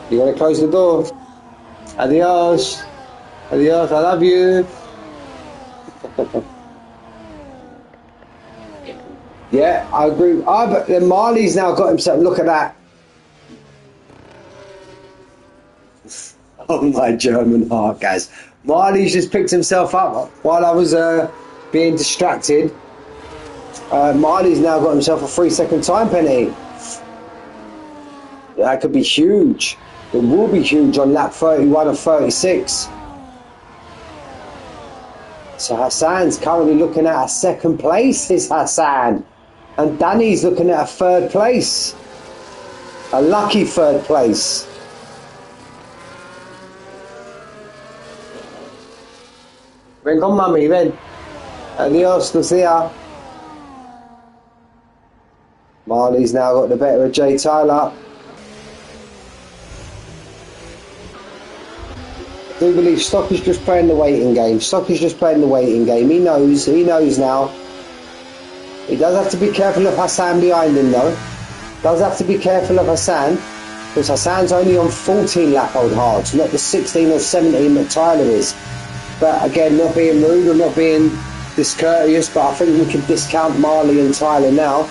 You want to close the door? Adios. Adios. I love you. Yeah, I agree. But then Marley's now got himself. Look at that. Oh, my German heart, guys. Marley's just picked himself up while I was being distracted. Marley's now got himself a 3-second time penalty. That could be huge. It will be huge on lap 31 of 36. So Hassan's currently looking at a second place, is Hassan. And Danny's looking at a third place. A lucky third place. Ven con mami, ven. Adios, Lucia. Marley's now got the better of Jay Tyler. I do believe Stock is just playing the waiting game. Stock is just playing the waiting game. He knows now. He does have to be careful of Hassan behind him though. Does have to be careful of Hassan, because Hassan's only on 14 lap old hards, not the 16 or 17 that Tyler is. But again, not being rude or not being discourteous, but I think we can discount Marley and Tyler now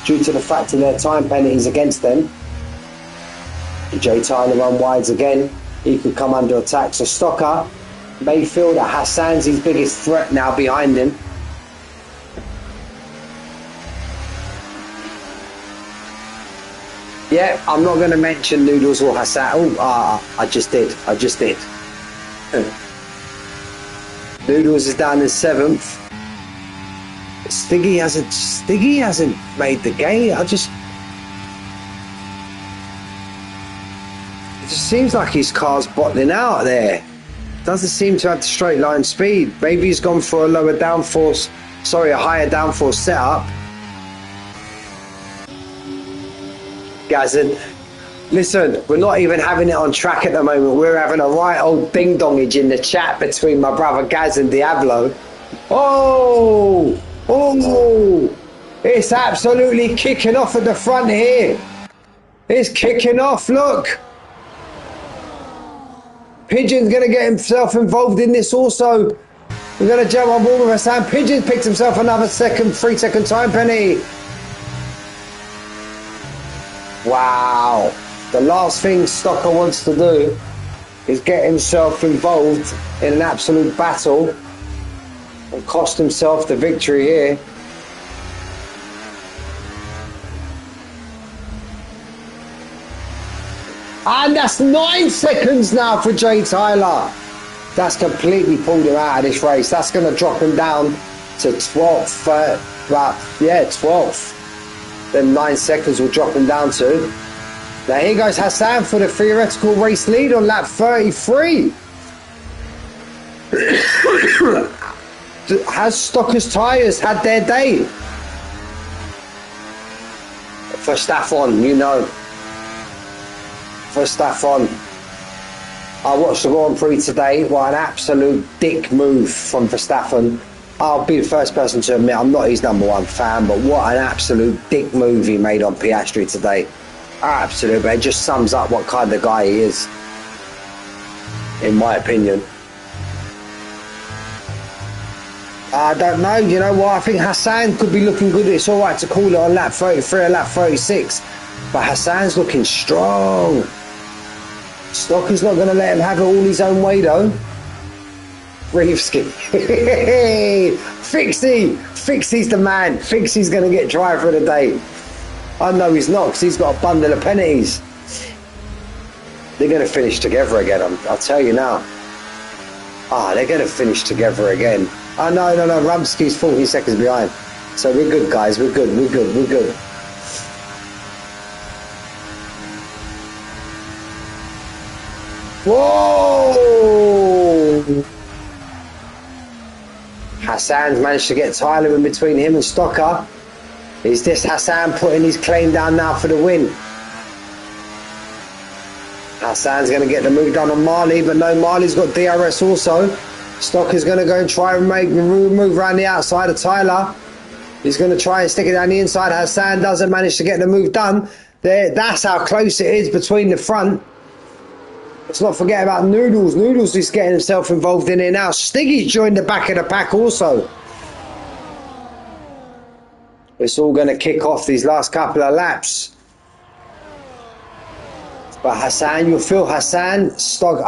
due to the fact of their time penalties against them. Jay Tyler run wides again. He could come under attack. So Stocker may feel that Hassan's his biggest threat now behind him. Yeah, I'm not going to mention Noodles or Hassan. Oh, I just did. Noodles is down in 7th. Stiggy hasn't made the gate. It just seems like his car's bottling out there. Doesn't seem to have the straight line speed. Maybe he's gone for a higher downforce setup. Gazin, listen, we're not even having it on track at the moment. We're having a right old ding-dongage in the chat between my brother Gaz and Diablo. Oh! It's absolutely kicking off at the front here. It's kicking off, look. Pigeon's going to get himself involved in this also. We're going to jump on board with Hassan. Pigeon picked himself another 3-second time penny. Wow. The last thing Stocker wants to do is get himself involved in an absolute battle and cost himself the victory here. And that's 9 seconds now for Jay Tyler. That's completely pulled him out of this race. That's going to drop him down to 12th. 12th. Then 9 seconds will drop him down to. Now here goes Hassan for the theoretical race lead on lap 33. Has Stocker's tyres had their day? For Staffon, you know. For Staffon. I watched the Grand Prix today. What an absolute dick move from Verstappen. I'll be the first person to admit I'm not his #1 fan, but what an absolute dick move he made on Piastri today. Absolutely. It just sums up what kind of guy he is, in my opinion. I don't know, you know what, I think Hassan could be looking good. It's alright to call it on lap 33 or lap 36, but Hassan's looking strong. Stocker's not going to let him have it all his own way though. Reevski. Fixie's the man. Fixie's going to get driver of the day. I know he's not, because he's got a bundle of penalties. They're going to finish together again, I'll tell you now. They're going to finish together again. No, Rumsky's 40 seconds behind. So we're good, guys. We're good. Whoa! Hassan's managed to get Tyler in between him and Stocker. Is this Hassan putting his claim down now for the win? Hassan's going to get the move done on Marley, but no, Marley's got DRS also. Stocker's going to go and try and make the move around the outside of Tyler. He's going to try and stick it down the inside. Hassan doesn't manage to get the move done. That's how close it is between the front. Let's not forget about Noodles. Noodles is getting himself involved in it now. Stiggy's joined the back of the pack also. It's all going to kick off these last couple of laps. But Hassan, you'll feel Hassan, Stock.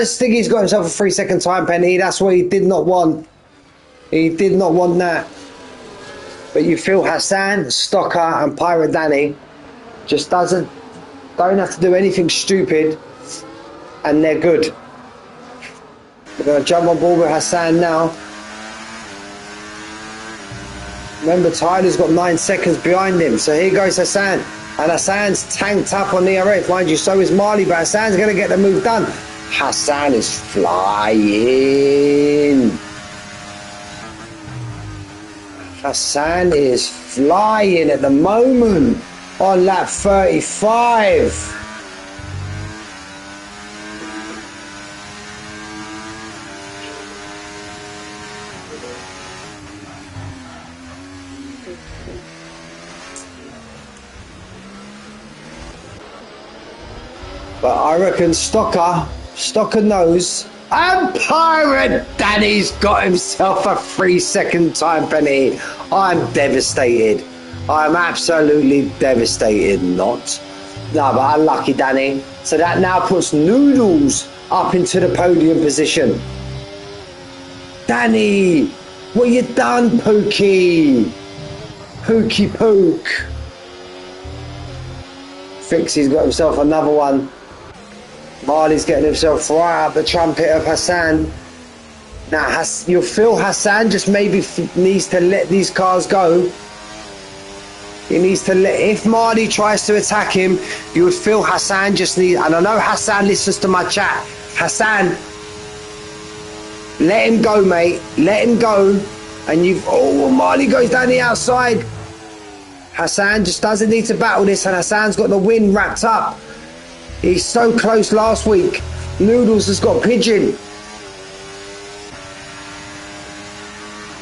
Stiggy's got himself a 3-second time penalty. That's what he did not want. He did not want that. But you feel Hassan, Stocker, and Pirate Danny just don't have to do anything stupid, and they're good. We're going to jump on board with Hassan now. Remember, Tyler's got 9 seconds behind him, so here goes Hassan. And Hassan's tanked up on the RF, mind you, so is Marley, but Hassan's going to get the move done. Hassan is flying. Hassan is flying at the moment on lap 35. But I reckon Stocker knows. And Pirate Danny's got himself a 3-second time penalty. I'm devastated. I'm absolutely devastated. Not. No, but unlucky Danny. So that now puts Noodles up into the podium position. Danny, what you done, Pookie? Pookie Pook. Fixie's got himself another one. Marley's getting himself right up the trumpet of Hassan. Now, you'll feel Hassan just maybe needs to let these cars go. He needs to let... If Marley tries to attack him, you would feel Hassan just needs... And I know Hassan listens to my chat. Hassan, let him go, mate. Let him go. And you've... Oh, Marley goes down the outside. Hassan just doesn't need to battle this, and Hassan's got the win wrapped up. He's so close last week. Noodles has got Pigeon.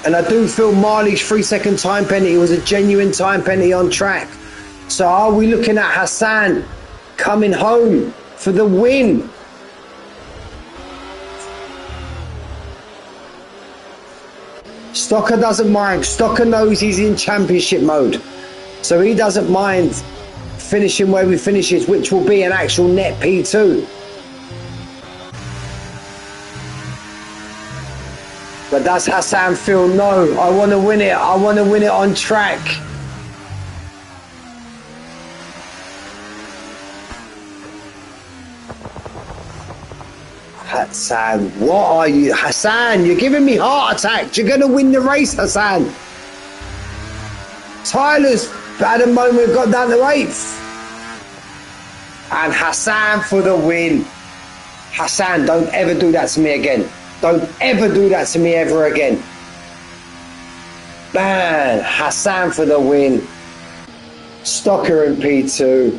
And I do feel Marley's 3-second time penalty was a genuine time penalty on track. So are we looking at Hassan coming home for the win? Stocker doesn't mind. Stocker knows he's in championship mode. So he doesn't mind finishing where he finishes, which will be an actual net P2. But does Hassan feel, no, I want to win it. I want to win it on track. Hassan, what are you? Hassan, you're giving me heart attacks. You're going to win the race, Hassan. Tyler's at the moment got down to 8th. And Hassan for the win. Hassan, don't ever do that to me again. Don't ever do that to me ever again. Man, Hassan for the win. Stocker in P2.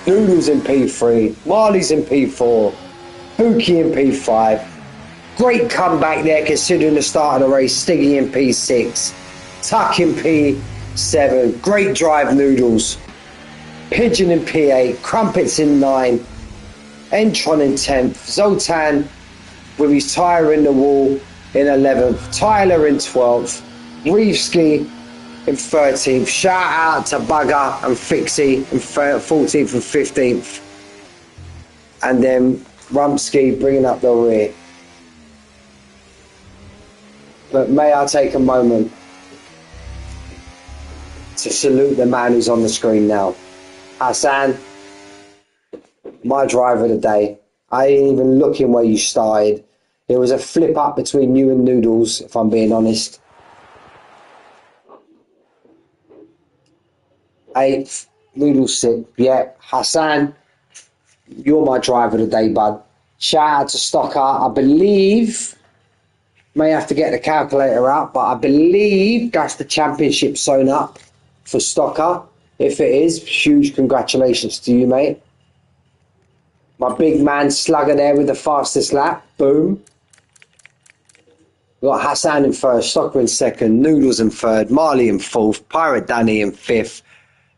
Noodles in P3. Marley's in P4. Pookie in P5. Great comeback there considering the start of the race. Stiggy in P6. Tuck in P7. Great drive, Noodles. Pigeon in P8. Crumpets in 9. Entron in 10th. Zoltan with his tyre in the wall in 11th. Tyler in 12th. Reevski in 13th. Shout out to Bugger and Fixie in 14th and 15th. And then Rumsky bringing up the rear. But may I take a moment to salute the man who's on the screen now. Hassan, my driver of the day. I ain't even looking where you started. It was a flip up between you and Noodles, if I'm being honest. 8th, Noodles 6th. Yeah, Hassan, you're my driver of the day, bud. Shout out to Stocker. I believe, may have to get the calculator out, but I believe that's the championship sewn up for Stocker. If it is, huge congratulations to you, mate. My big man Slugger there with the fastest lap. Boom. We've got Hassan in first, Stocker in second, Noodles in third, Marley in fourth, Pirate Danny in fifth,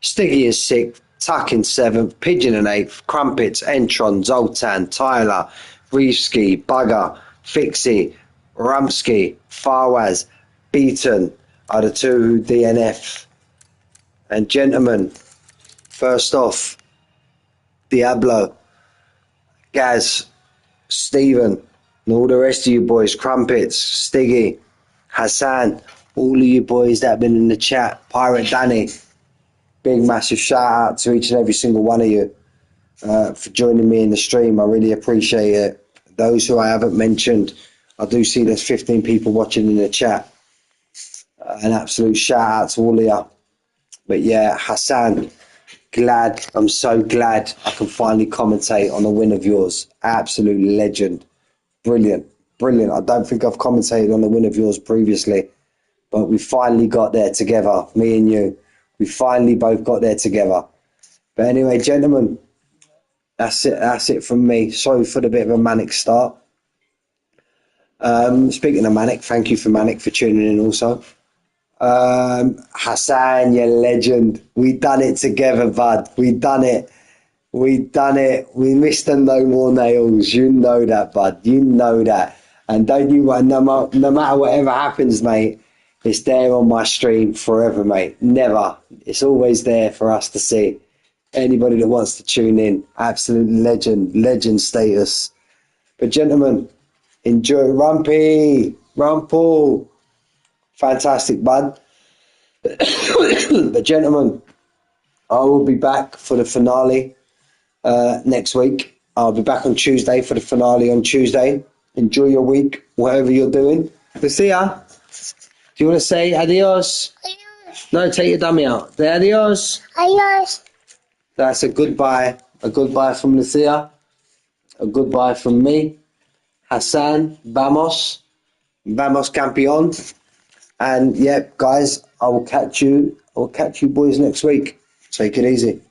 Stiggy in sixth, Tuck in seventh, Pigeon in eighth, Crumpets, Entron, Zoltan, Tyler, Reevski, Bugger, Fixie, Rumsky, Farwaz, Beaton are the two DNF. And gentlemen, first off, Diablo, Gaz, Stephen, and all the rest of you boys, Crumpets, Stiggy, Hassan, all of you boys that have been in the chat, Pirate Danny, big massive shout out to each and every single one of you for joining me in the stream. I really appreciate it. Those who I haven't mentioned, I do see there's 15 people watching in the chat. An absolute shout out to all of you. But yeah, Hassan, I'm so glad I can finally commentate on a win of yours. Absolute legend. Brilliant. I don't think I've commentated on a win of yours previously, but we finally got there together, me and you. We finally both got there together. But anyway, gentlemen, that's it from me. Sorry for the bit of a manic start. Speaking of manic, thank you for Manic for tuning in also. Hassan, you legend. We done it together, bud. We done it. We missed the no more nails. You know that, bud. You know that. And don't you worry, no matter whatever happens, mate, it's there on my stream forever, mate. Never. It's always there for us to see. Anybody that wants to tune in, absolute legend status. But gentlemen, enjoy Rumpel. Fantastic, bud. But gentlemen, I will be back for the finale next week. I'll be back on Tuesday for the finale on Tuesday. Enjoy your week, whatever you're doing. Lucia, do you want to say adios? Adios. No, take your dummy out. Say adios. Adios. That's a goodbye. A goodbye from Lucia. A goodbye from me. Hassan, vamos. Vamos campeón. And yeah, guys, I will catch you boys next week. Take it easy.